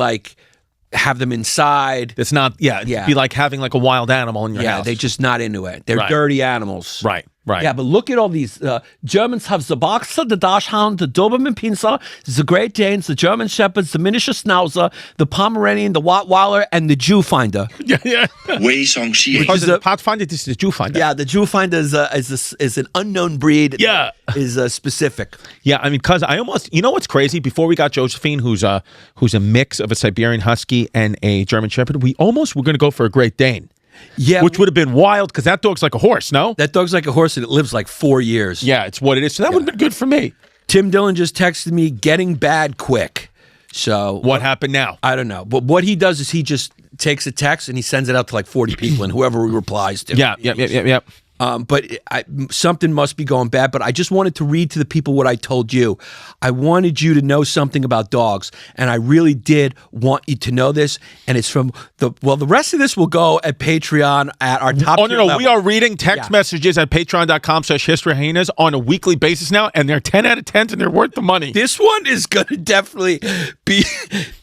have them inside. It's not. Yeah. It'd be like having like a wild animal in your house. Yeah, they're just not into it. They're dirty animals. Right. Right. Yeah, but look at all these. Germans have the Boxer, the Dachshund, the Doberman Pinscher, the Great Danes, the German Shepherds, the Miniature Schnauzer, the Pomeranian, the Rottweiler, and the Jew Finder. Yeah. The Pathfinder, this is the Jew Finder. Yeah, the Jew Finder is an unknown breed. Yeah. Is specific. Yeah, I mean, because I almost, you know what's crazy? Before we got Josephine, who's a mix of a Siberian Husky and a German Shepherd, we almost were going to go for a Great Dane. Yeah. which would have been wild because that dog's like a horse, no? That dog's like a horse and it lives like 4 years. Yeah, it's what it is. So that would have been good for me. Tim Dillon just texted me, getting bad quick. So What happened now? I don't know. But what he does is he just takes a text and he sends it out to like 40 people and whoever he replies to. Yeah. But something must be going bad. But I just wanted to read to the people what I told you. I wanted you to know something about dogs, and I really did want you to know this. And it's from the rest of this will go at Patreon at our top. We are reading text messages at patreon.com/History Hyenas on a weekly basis now, and they're 10 out of 10s, and they're worth the money. This one is going to definitely be.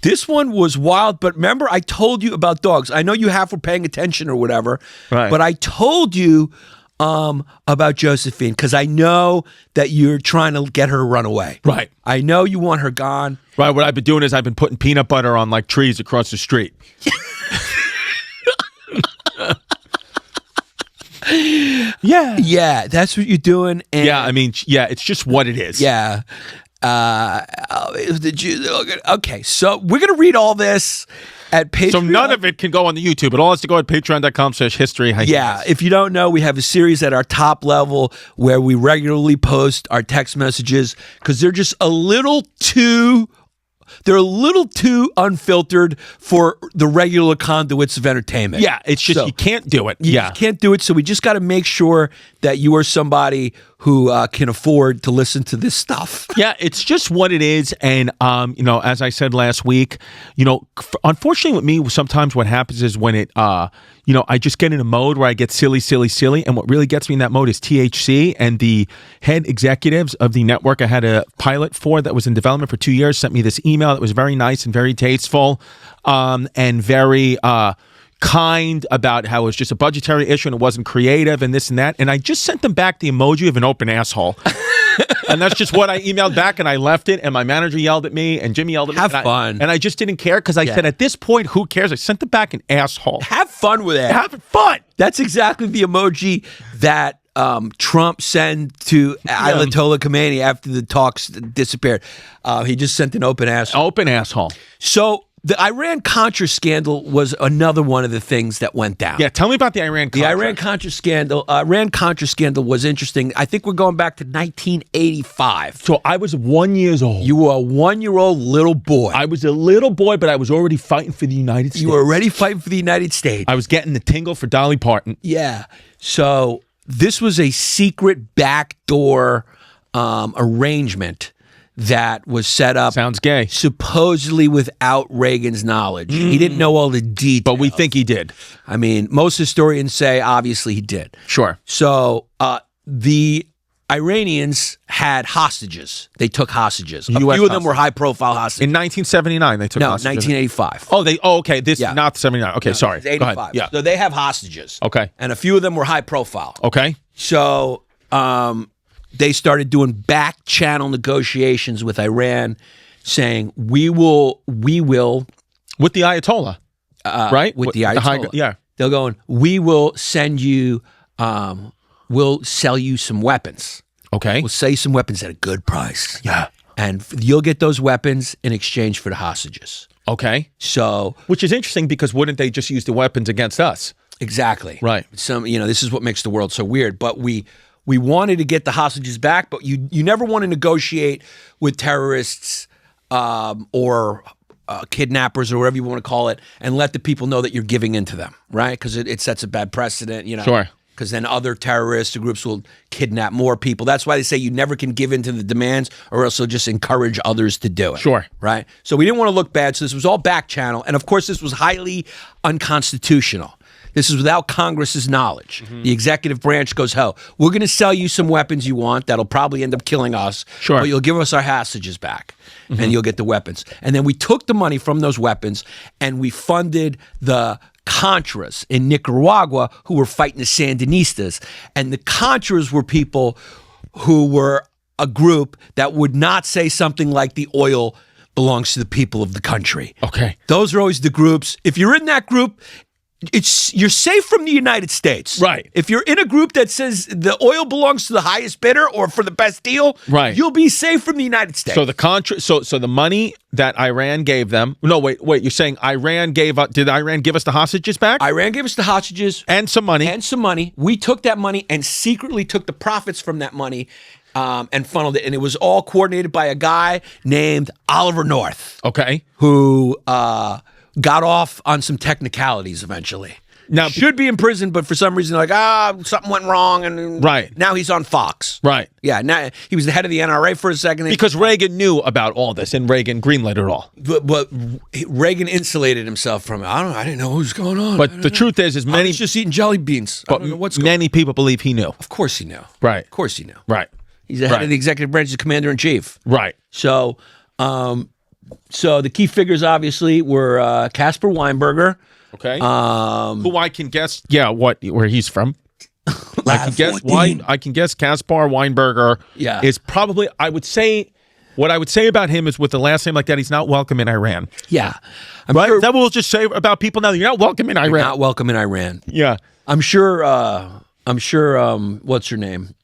This one was wild. But remember, I told you about dogs. I know you half were paying attention or whatever. Right. But I told you about Josephine because I know that you're trying to get her to run away. Right. I know you want her gone. Right. What I've been doing is I've been putting peanut butter on like trees across the street. Yeah, that's what you're doing. And Yeah, I mean, it's just what it is. yeah. Okay, so we're gonna read all this at Patreon. So none of it can go on the YouTube. It all has to go at patreon.com/History Hyenas. Yeah, if you don't know, we have a series at our top level where we regularly post our text messages because they're just a little too unfiltered for the regular conduits of entertainment. Yeah, it's just you can't do it. You just can't do it, so we just got to make sure that you are somebody who can afford to listen to this stuff. Yeah, it's just what it is. And, as I said last week, unfortunately with me, sometimes what happens is when it, I just get in a mode where I get silly. And what really gets me in that mode is THC. And the head executives of the network I had a pilot for that was in development for 2 years sent me this email that was very nice and very tasteful and very kind about how it was just a budgetary issue and it wasn't creative and this and that. And I just sent them back the emoji of an open asshole. And that's just what I emailed back, and I left it, and my manager yelled at me, and Jimmy yelled at me. Have fun. And I just didn't care because I said, at this point, who cares? I sent it back an asshole. Have fun with it. Have fun. That's exactly the emoji that Trump sent to Ayatollah Khomeini after the talks disappeared. He just sent an open asshole. Open asshole. So the Iran-Contra scandal was another one of the things that went down. Yeah, tell me about the Iran-Contra. The Iran-Contra scandal. Iran-Contra scandal was interesting. I think we're going back to 1985. So I was 1 year old. You were a 1-year-old little boy. I was a little boy, but I was already fighting for the United States. You were already fighting for the United States. I was getting the tingle for Dolly Parton. Yeah. So this was a secret backdoor arrangement that was set up. Sounds gay. Supposedly without Reagan's knowledge. He didn't know all the details. But we think he did. I mean, most historians say obviously he did. Sure. So the Iranians had hostages. They took hostages. A few of them were high-profile hostages. In 1979, they took hostages. 1985. Okay. This is not 79. Okay, sorry. It's 85. Go ahead. Yeah. So they have hostages. Okay. And a few of them were high-profile. Okay. So they started doing back-channel negotiations with Iran, saying, we will with the Ayatollah, right? With the Ayatollah. Yeah. They're going, we will send you, we'll sell you some weapons. Okay. We'll sell you some weapons at a good price. Yeah. And you'll get those weapons in exchange for the hostages. Okay. So, which is interesting because wouldn't they just use the weapons against us? Exactly. Right. This is what makes the world so weird. But we wanted to get the hostages back, but you never want to negotiate with terrorists or kidnappers or whatever you want to call it and let the people know that you're giving in to them, right? Because it sets a bad precedent, Sure. Because then other terrorist groups will kidnap more people. That's why they say you never can give in to the demands or else they'll just encourage others to do it. Sure. Right? So we didn't want to look bad, so this was all back channel. And of course, this was highly unconstitutional. This is without Congress's knowledge. Mm-hmm. The executive branch goes, we're going to sell you some weapons you want that'll probably end up killing us. Sure. But you'll give us our hostages back and you'll get the weapons. And then we took the money from those weapons and we funded the Contras in Nicaragua who were fighting the Sandinistas. And the Contras were people who were a group that would not say something like the oil belongs to the people of the country. Okay. Those are always the groups. If you're in that group, you're safe from the United States. Right. If you're in a group that says the oil belongs to the highest bidder or for the best deal, right, you'll be safe from the United States. So the money that Iran gave them. No, wait. You're saying Iran gave up? Did Iran give us the hostages back? Iran gave us the hostages and some money. We took that money and secretly took the profits from that money. And funneled it, and it was all coordinated by a guy named Oliver North. Okay, who got off on some technicalities eventually. Now should be in prison, but for some reason, something went wrong, and now he's on Fox. Right. Yeah. Now he was the head of the NRA for a second because Reagan knew about all this, and Reagan greenlit it all. But Reagan insulated himself from it. I didn't know what was going on. But the truth is many just eating jelly beans. But many people believe he knew. Of course he knew. Right. Of course he knew. Right. He's the head of the executive branch, the commander-in-chief. Right. So, so the key figures obviously were Caspar Weinberger. Okay. Who I can guess? Yeah, where he's from. I can guess Caspar Weinberger. Yeah. Is probably. What I would say about him is with the last name like that, he's not welcome in Iran. Yeah. Right. Sure, that we'll just say about people now. You're not welcome in Iran. You're not welcome in Iran. Yeah. I'm sure. What's her name?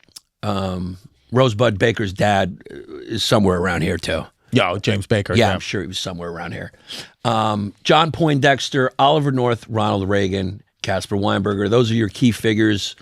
Rosebud Baker's dad is somewhere around here too. Yeah, James Baker. Yeah, I'm sure he was somewhere around here. John Poindexter, Oliver North, Ronald Reagan, Caspar Weinberger. Those are your key figures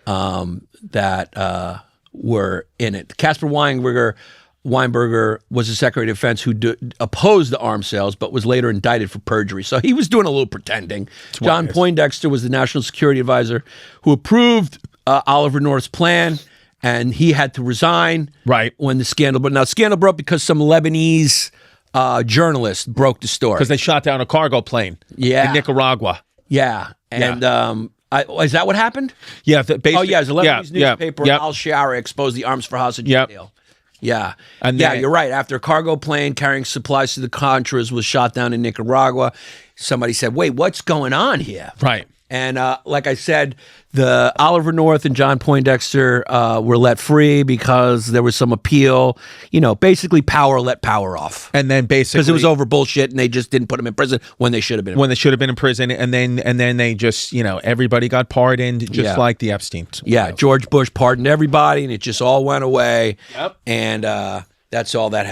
that were in it. Caspar Weinberger was the Secretary of Defense who opposed the arms sales, but was later indicted for perjury. So he was doing a little pretending. John Poindexter was the National Security Advisor who approved Oliver North's plan. And he had to resign when the scandal broke. Now, scandal broke because some Lebanese journalist broke the story. Because they shot down a cargo plane in Nicaragua. Yeah. And is that what happened? Yeah. It was a Lebanese newspaper, Al-Shara, exposed the arms for hostage deal. Yeah. And you're right. After a cargo plane carrying supplies to the Contras was shot down in Nicaragua, somebody said, wait, what's going on here? Right. And like I said, the Oliver North and John Poindexter were let free because there was some appeal. Basically power let power off. And then basically because it was over bullshit, and they just didn't put them in prison when they should have been. They should have been in prison, and then they just everybody got pardoned, just like the Epsteins. Yeah, George Bush pardoned everybody, and it just all went away. Yep. And that's all that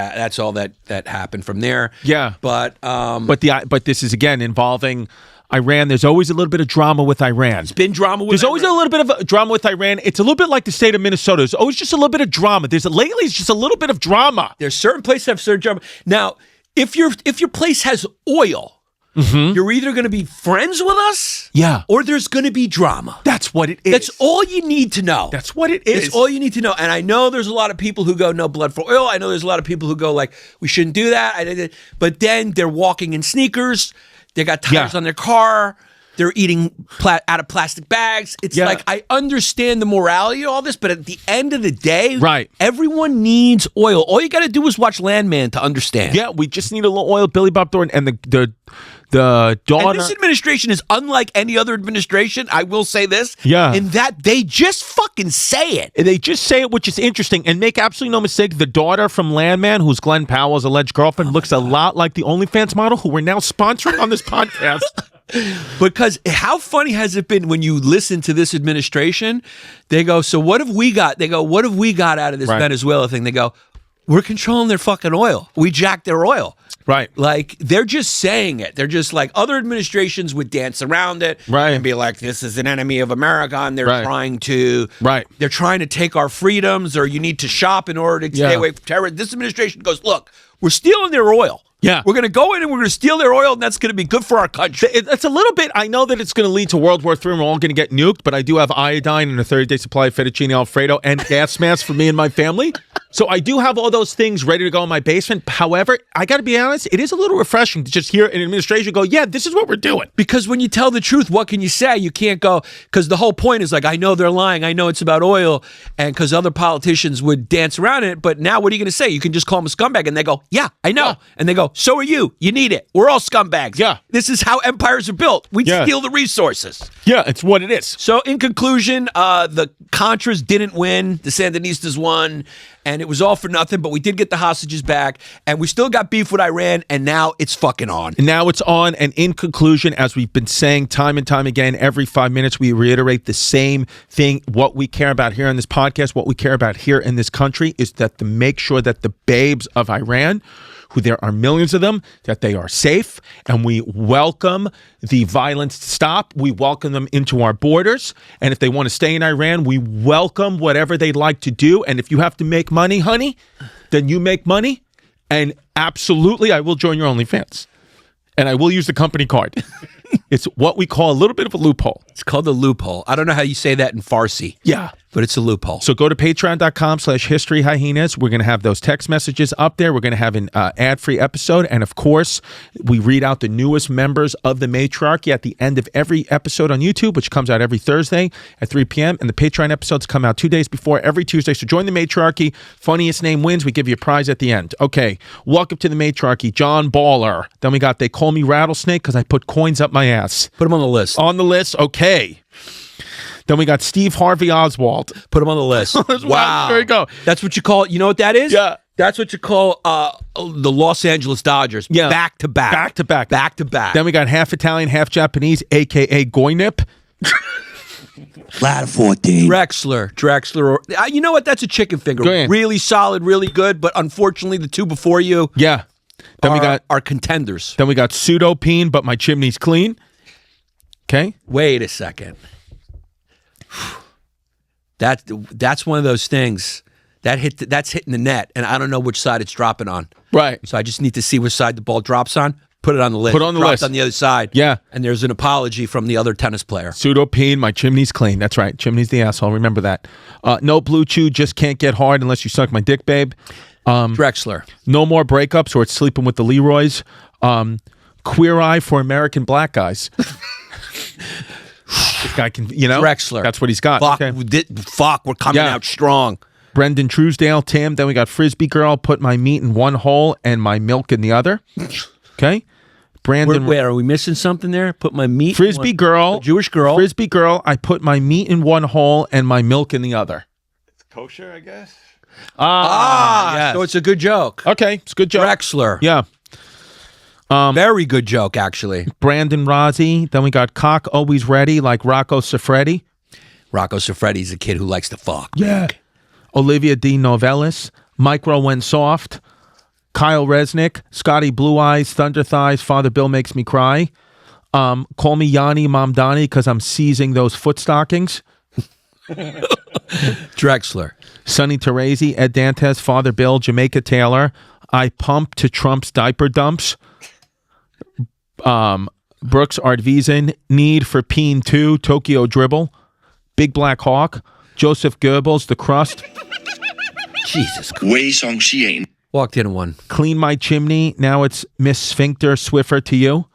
happened from there. Yeah. But this is again involving Iran. There's always a little bit of drama with Iran. It's been drama with There's always a little bit of drama with Iran. It's a little bit like the state of Minnesota. There's always just a little bit of drama. Lately it's just a little bit of drama. There's certain places that have certain drama. Now, if your place has oil, you're either going to be friends with us, or there's going to be drama. That's what it is. That's all you need to know. That's what it is. That's all you need to know. And I know there's a lot of people who go, no blood for oil. I know there's a lot of people who go like, we shouldn't do that. But then they're walking in sneakers. They got tires on their car. They're eating out of plastic bags. It's like, I understand the morality of all this, but at the end of the day, everyone needs oil. All you got to do is watch Landman to understand. Yeah, we just need a little oil. Billy Bob Thornton and the daughter. And this administration is unlike any other administration. I will say this. Yeah. In that they just fucking say it. They just say it, which is interesting. And make absolutely no mistake, the daughter from Landman, who's Glenn Powell's alleged girlfriend, looks a lot like the OnlyFans model who we're now sponsoring on this podcast. Because how funny has it been when you listen to this administration? They go, so what have we got? They go, what have we got out of this Venezuela thing? They go, we're controlling their fucking oil. We jacked their oil. Right. Like, they're just saying it. They're just like, other administrations would dance around it and be like, this is an enemy of America, and they're trying to they're trying to take our freedoms, or you need to shop in order to stay away from terror. This administration goes, look, we're stealing their oil. Yeah. We're going to go in and we're going to steal their oil, and that's going to be good for our country. It's a little bit, I know that it's going to lead to World War III and we're all going to get nuked, but I do have iodine and a 30-day supply of fettuccine Alfredo and gas masks for me and my family. So I do have all those things ready to go in my basement. However, I got to be honest, it is a little refreshing to just hear an administration go, yeah, this is what we're doing. Because when you tell the truth, what can you say? You can't go, because the whole point is like, I know they're lying. I know it's about oil, and because other politicians would dance around it. But now what are you going to say? You can just call them a scumbag, and they go, yeah, I know. Yeah. And they go, so are you. You need it. We're all scumbags. Yeah. This is how empires are built. We steal the resources. Yeah, it's what it is. So in conclusion, the Contras didn't win. The Sandinistas won. and it was all for nothing, but we did get the hostages back, and we still got beef with Iran, and now it's fucking on. And now it's on, and in conclusion, as we've been saying time and time again, every 5 minutes we reiterate the same thing. What we care about here on this podcast, what we care about here in this country is that to make sure that the babes of Iran, who there are millions of them, that they are safe, and we welcome the violence to stop. We welcome them into our borders, and if they want to stay in Iran, we welcome whatever they'd like to do. And if you have to make money, honey, then you make money, and absolutely, I will join your OnlyFans, and I will use the company card. It's what we call a little bit of a loophole. It's called the loophole. I don't know how you say that in Farsi. Yeah. But it's a loophole. So go to patreon.com/History Hyenas. We're going to have those text messages up there. We're going to have an ad-free episode. And of course, we read out the newest members of the matriarchy at the end of every episode on YouTube, which comes out every Thursday at 3 p.m. And the Patreon episodes come out 2 days before every Tuesday. So join the matriarchy. Funniest name wins. We give you a prize at the end. Okay. Welcome to the matriarchy. John Baller. Then we got They Call Me Rattlesnake because I put coins up my ass. Put him on the list. On the list. Okay. Then we got Steve Harvey Oswald. Put him on the list. Wow. There you go. That's what you call, you know what that is? Yeah. That's what you call the Los Angeles Dodgers. Yeah. Back to back. Back to back. Back to back. Then we got half Italian, half Japanese, a.k.a. Goynip. Ladder 14. Drexler. You know what? That's a chicken finger. Go ahead. Really solid, really good, but unfortunately the two before you Yeah. Then we got are contenders. Then we got pseudo-peen, but my chimney's clean. Okay. Wait a second. That's one of those things that's hitting the net, and I don't know which side it's dropping on. Right. So I just need to see which side the ball drops on. Put it on the list. Put it on the Dropped list. on the other side. Yeah. And there's an apology from the other tennis player. Pseudo-peen, my chimney's clean. That's right. Chimney's the asshole. Remember that. No Blue Chew, just can't get hard unless you suck my dick, babe. Drexler. No more breakups or it's sleeping with the Leroys. Queer Eye for American black guys. This guy can, Drexler. That's what he's got. Fuck, Okay. we're coming out strong. Brendan Truesdale, Tim. Then we got Frisbee Girl, put my meat in one hole and my milk in the other. Okay. Brandon. Wait, are we missing something there? Put my meat Frisbee in one, Girl. a Jewish girl. Frisbee Girl, I put my meat in one hole and my milk in the other. It's kosher, I guess. Yes. So it's a good joke. Okay. It's a good joke. Drexler. Yeah. Very good joke, actually. Brandon Rozzi. Then we got Cock Always Ready, like Rocco Siffredi. Rocco Siffredi's a kid who likes to fuck. Yeah. Olivia D. Novellis. Micro Went Soft. Kyle Resnick. Scotty Blue Eyes. Thunder Thighs. Father Bill Makes Me Cry. Call me Yanni, Mom Donnie, because I'm seizing those foot stockings. Drexler. Sonny Teresi. Ed Dantes. Father Bill. Jamaica Taylor. I pump to Trump's diaper dumps. Brooks Artvizen, Need for Peen 2, Tokyo Dribble, Big Black Hawk, Joseph Goebbels, The Crust, Jesus Christ. 微上吸引 Walked in one. Clean My Chimney, now it's Miss Sphincter Swiffer to you.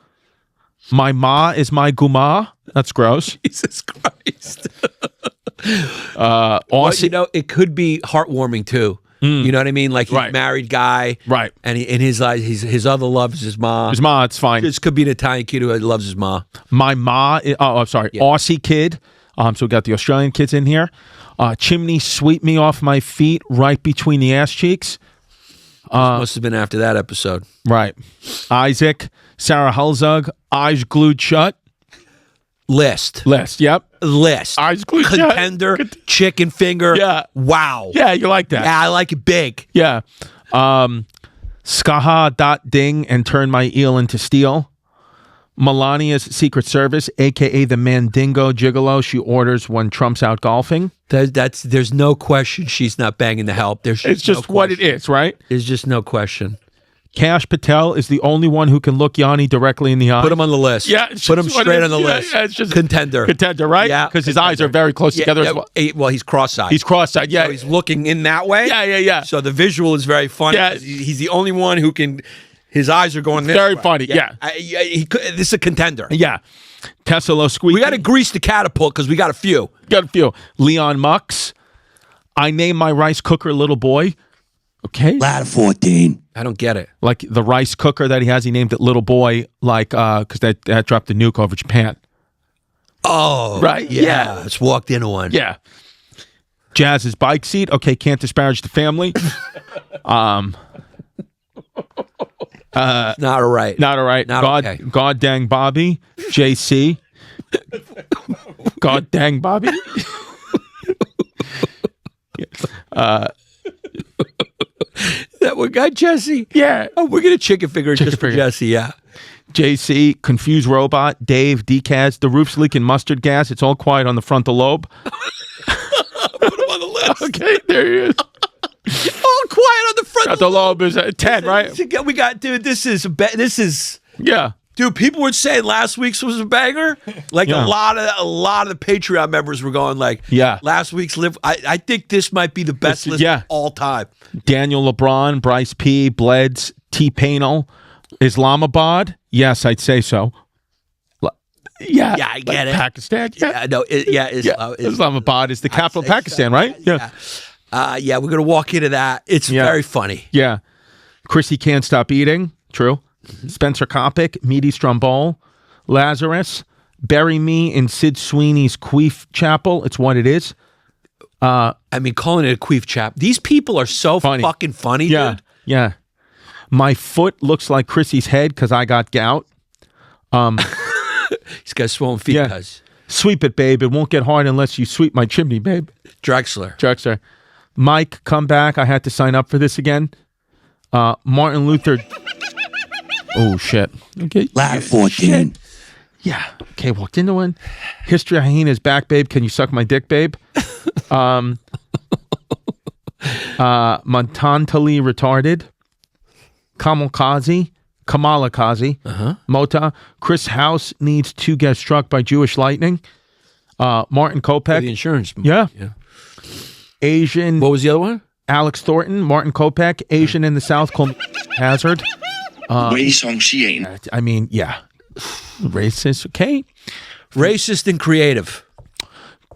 My Ma is my Guma. That's gross. Jesus Christ. Aussie, Well, it could be heartwarming too. You know what I mean? Like he's Right. a married guy. Right. And in his eyes, his other love is his mom. his Ma, it's fine. This could be an Italian kid who loves his mom. My Ma, I'm sorry, Aussie kid. So we got the Australian kids in here. Chimney Sweep Me Off My Feet right between the ass cheeks. Must have been after that episode. Right. Isaac, Sarah Hulzug, Eyes Glued Shut. List. Yep. List. Eyes glued shut. Contender. Chicken finger. Yeah. Wow. Yeah, you like that. Yeah, I like it big. Yeah. Skaha dot ding and turn my eel into steel. Melania's Secret Service, a.k.a. the Mandingo Gigolo she orders when Trump's out golfing. There's no question she's not banging the help. It's just what it is, right? There's just no question. Cash Patel is the only one who can look Yanni directly in the eye. Put him on the list. Yeah, it's Put him just what straight it on the is. list. Yeah, it's just Contender, right? Yeah, Because his eyes are very close together as well. Well, he's cross-eyed. He's cross-eyed, yeah. So he's looking in that way. Yeah. So the visual is very funny. Yeah. He's the only one who can. His eyes are going this Very way. funny, yeah. This is a contender. Yeah. Tesselo Squeaky. We got to grease the catapult because we got a few. Got a few. Leon Mux. I named my rice cooker Little Boy. Okay. Ladder 14. I don't get it. Like the rice cooker that he has, he named it Little Boy, like, because that dropped the nuke over Japan. Oh, Right, Yeah, it's walked into one. Yeah. Jazz's bike seat. Okay, can't disparage the family. Not all right. Not all right. Not God, okay. God dang Bobby. JC. God dang Bobby. That one got Jesse. Yeah. Oh, we're gonna chicken finger it just for finger. Jesse. Yeah. JC, confused robot, Dave, Decaz, the roof's leaking mustard gas. It's all quiet on the frontal lobe. Put him on the list. Okay, there he is. All quiet on the front. Frontal lobe is at 10, right? We got, dude. This is. Yeah. Dude, people were saying last week's was a banger. Like Yeah. a lot of the Patreon members were going like, Yeah. last week's live. I think this might be the best This- list yeah. of all time. Daniel LeBron, Bryce P, Bleds, T. Painel, Islamabad. Yes, I'd say so. Yeah. Yeah, I get it. Pakistan. Yeah. No, Islamabad is the capital of Pakistan, right? Yeah. Yeah, we're gonna walk into that. It's Yeah. very funny. Yeah. Chrissy can't stop eating. True. Spencer Kopic, Meaty Strumbol, Lazarus, Bury Me in Sid Sweeney's Queef Chapel. It's what it is. I mean, calling it a queef chap. These people are so Funny. fucking funny, Yeah. dude. Yeah. My foot looks like Chrissy's head because I got gout. He's got swollen feet. Yeah. Cuz Sweep it, babe. It won't get hard unless you sweep my chimney, babe. Drexler. Drexler. Mike, come back. I had to sign up for this again. Martin Luther. Oh, shit. Okay. Ladder 14. Yeah. Okay, walked into one. History Hyenas back, babe. Can you suck my dick, babe? Montantali retarded. Kamala Kazi. Mota. Chris House needs to get struck by Jewish lightning. Martin The Kopech. insurance. Yeah. Asian. What was the other one? Alex Thornton. Martin Kopech. Asian in the South. Hazard. Wei Song Xian. I mean, yeah. Racist. Okay. Racist and creative.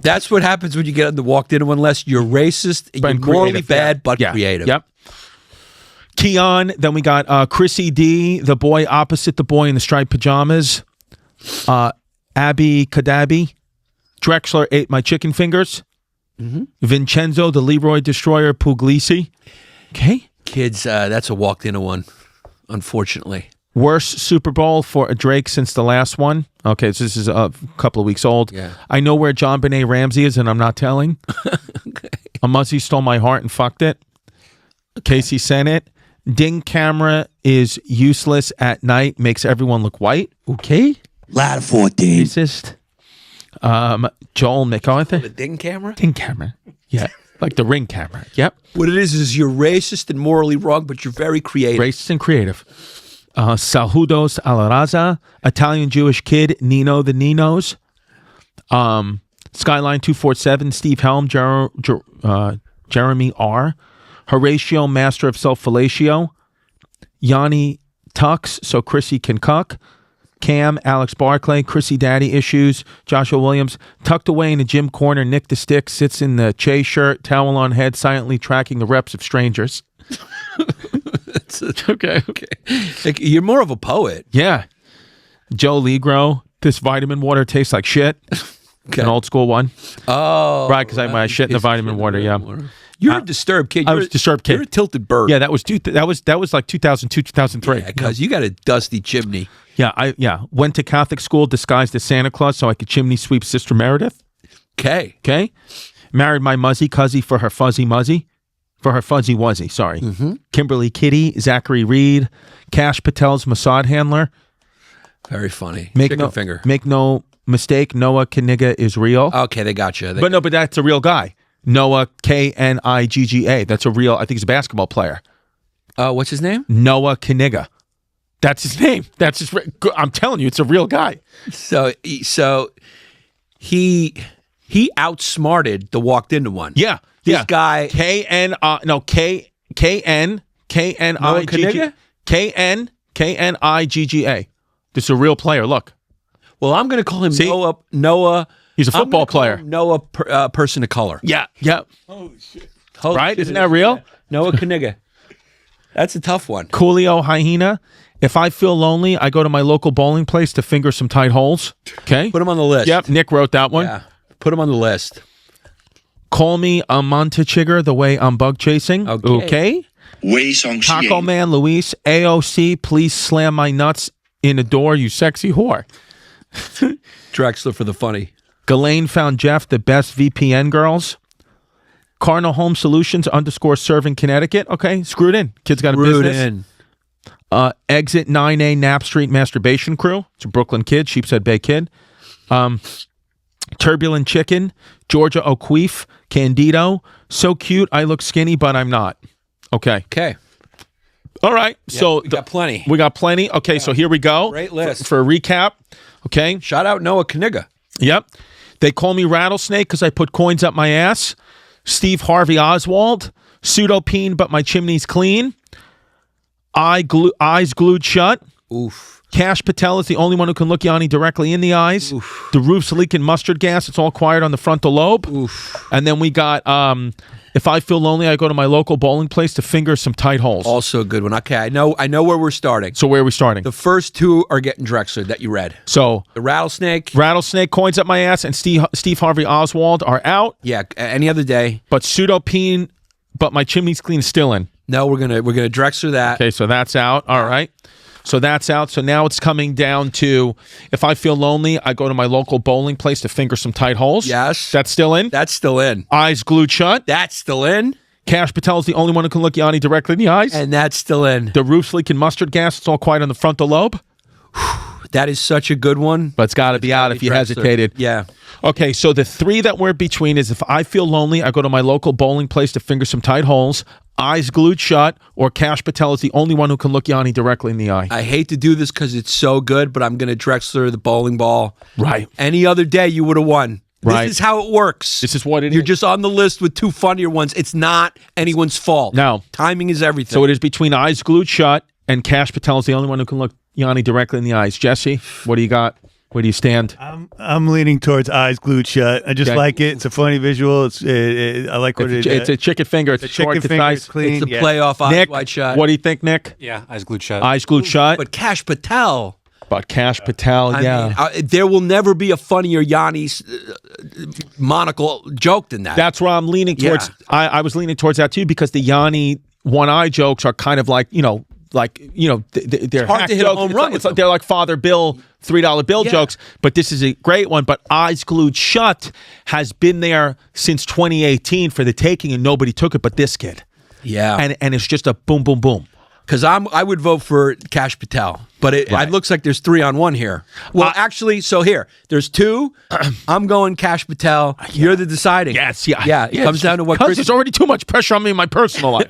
That's what happens when you get walked into one less. You're racist and But you're morally creative, bad, yeah. but Yeah. creative. Yep. Keon. Then we got Chrissy D, the boy opposite the boy in the striped pajamas. Abby Kadabi. Drexler ate my chicken fingers. Vincenzo, the Leroy Destroyer Puglisi. Okay. Kids, that's a walked into one, unfortunately. Worst Super Bowl for a Drake since the last one. Okay, so this is a couple of weeks old. Yeah. I know where John Benet Ramsey is, and I'm not telling. A Muzzy stole my heart and fucked it. Casey Sennett. Ding camera is useless at night. Makes everyone look white. Okay. Ladder 14. Racist. Joel McArthur. The ding camera? Ding camera. Yeah. Like the ring camera. Yep. What it is you're racist and morally wrong, but you're very creative. Racist and creative. Saludos Alaraza, Italian Jewish kid, Nino the Ninos. Skyline 247, Steve Helm, Jeremy R. Horatio, Master of Self-Fellatio. Yanni Tux, so Chrissy can cuck. Cam, Alex Barclay, Chrissy Daddy Issues, Joshua Williams, tucked away in a gym corner, Nick the Stick, sits in the Che shirt, towel on head, silently tracking the reps of strangers. Okay. Like, you're more of a poet. Yeah. Joe Ligro, this vitamin water tastes like shit. Okay. An old school one. Oh. Right, because I shit in the vitamin water, yeah. You're a disturbed kid. I was a disturbed kid. You're a tilted bird. Yeah, that was like 2002, 2003. Because you got a dusty chimney. Yeah, went to Catholic school disguised as Santa Claus so I could chimney sweep Sister Meredith. Okay. Okay. Married my muzzy cuzzy for her fuzzy muzzy. For her fuzzy wuzzy, sorry. Kimberly Kitty, Zachary Reed, Cash Patel's Mossad handler. Very funny. Make Chicken finger. Make no mistake, Noah Kaniga is real. Okay, they got you. But that's a real guy. Noah Knigga. That's a real, I think he's a basketball player. What's his name? Noah Kaniga. That's his name. That's his. I'm telling you, it's a real guy. So he outsmarted the walked into one. Yeah. This guy KNIGG. This is a real player. Look. Well, I'm going to call him See? Noah. He's a football player. Noah, person of color. Yeah. Yeah. Holy Right? shit. Isn't that real? Noah Kaniga. That's a tough one. Coolio Hyena. If I feel lonely, I go to my local bowling place to finger some tight holes. Okay. Put him on the list. Yep. Nick wrote that one. Yeah. Put him on the list. Call me a Montechigger the way I'm bug chasing. Okay. Wei Song Taco Xian. Man Luis. AOC, please slam my nuts in the door, you sexy whore. Drexler for the funny. Ghislaine found Jeff the best VPN girls. Cardinal Home Solutions _serving Connecticut. Okay, screwed in. Kid's got a business. Exit 9A Knapp Street Masturbation Crew. It's a Brooklyn kid, Sheepshead Bay kid. Turbulent Chicken, Georgia O'Queef, Candido. So cute, I look skinny, but I'm not. Okay. Okay. All right. So we got plenty. We got plenty. Okay, so here we go. Great list. For a recap. Okay. Shout out Noah Kniga. Yep. They call me Rattlesnake because I put coins up my ass. Steve Harvey Oswald. Pseudopene, but my chimney's clean. Eyes glued shut. Oof. Cash Patel is the only one who can look Yanni directly in the eyes. Oof. The roof's leaking mustard gas. It's all quiet on the frontal lobe. Oof. And then we got, if I feel lonely, I go to my local bowling place to finger some tight holes. Also a good one. Okay, I know where we're starting. So where are we starting? The first two are getting Drexler that you read. So The Rattlesnake. Rattlesnake, coins up my ass, and Steve Harvey Oswald are out. Yeah, any other day. But Pseudopene, but my chimney's clean, still in. No, we're gonna Drexler that. Okay, so that's out. All right. So that's out. So now it's coming down to, if I feel lonely, I go to my local bowling place to finger some tight holes. Yes. That's still in. That's still in. Eyes glued shut. That's still in. Cash Patel is the only one who can look Yanni directly in the eyes. And that's still in. The roof's leaking mustard gas. It's all quiet on the frontal lobe. That is such a good one. But it's got to be out if you Drexler. hesitated. Yeah. Okay, so the three that we're between is, if I feel lonely, I go to my local bowling place to finger some tight holes. Eyes glued shut, or Cash Patel is the only one who can look Yanni directly in the eye. I hate to do this because it's so good, but I'm going to Drexler the bowling ball. Right. Any other day, you would have won. Right. This is how it works. This is what it You're is. just on the list with two funnier ones. It's not anyone's fault. No. Timing is everything. So it is between Eyes glued shut and Cash Patel is the only one who can look Yanni directly in the eyes. Jesse, what do you got? Where do you stand? I'm leaning towards Eyes Glued Shut. I just Okay. like it. It's a funny visual. I like what it is. It's a chicken finger. It's a short. chicken It's finger. nice. It's clean. It's the yeah. playoff eyes Nick, wide shut. what do you think, Nick? Yeah, eyes glued shut. Eyes glued shut. But Cash Patel. But Cash Patel, I yeah. mean, there will never be a funnier Yanni's monocle joke than that. That's where I'm leaning towards. Yeah. I was leaning towards that too, because the Yanni one eye jokes are kind of like, they're hard hack to hit a jokes. home It's run like- with it's like they're like Father Bill $3 bill Yeah. jokes, but this is a great one. But Eyes Glued Shut has been there since 2018 for the taking, and nobody took it but this kid. yeah. And it's just a boom, boom, boom. Because I would vote for Cash Patel, but it looks like there's 3 on 1 here. Well, actually, so here there's 2. I'm going Cash Patel. You're the deciding. Yes, yeah. yeah. It comes down to what Because Chris. there's already too much pressure on me in my personal life.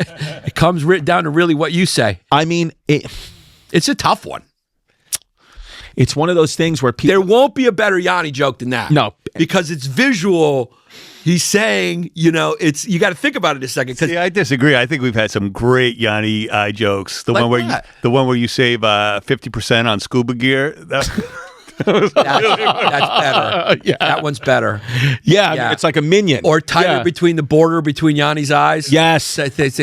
It comes down to really what you say. I mean, It's a tough one. it's one of those things where people. There won't be a better Yanni joke than that. No. because it's visual. He's saying, it's you got to think about it a second. Because I disagree. I think we've had some great Yanni eye jokes. The Like one where what? the one where you save 50% on scuba gear. that's better. Yeah. That one's better. Yeah, I mean, Yeah. it's like a minion. Or tighter Yeah. between the border between Yanni's eyes. Yes,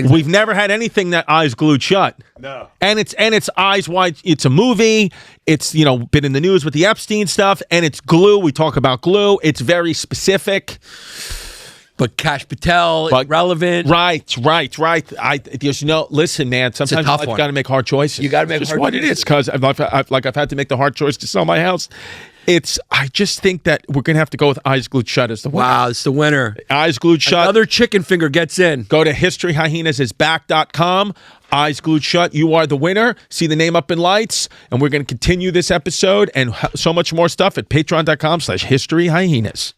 we've never had anything that eyes glued shut. No. And it's eyes wide. It's a movie. It's been in the news with the Epstein stuff, and it's glue. We talk about glue. It's very specific. But Cash Patel, But- relevant. Right. There's listen, man. Sometimes tough I've one. got to make hard choices. You gotta make It's just hard what it choices. is, because I've had to make the hard choice to sell my house. I just think that we're gonna have to go with eyes glued shut as the winner. Wow, it's the winner. Eyes glued shut. Another chicken finger gets in. Go to historyhyenas.com. Eyes glued shut. You are the winner. See the name up in lights. And we're going to continue this episode and so much more stuff at patreon.com/historyhyenas.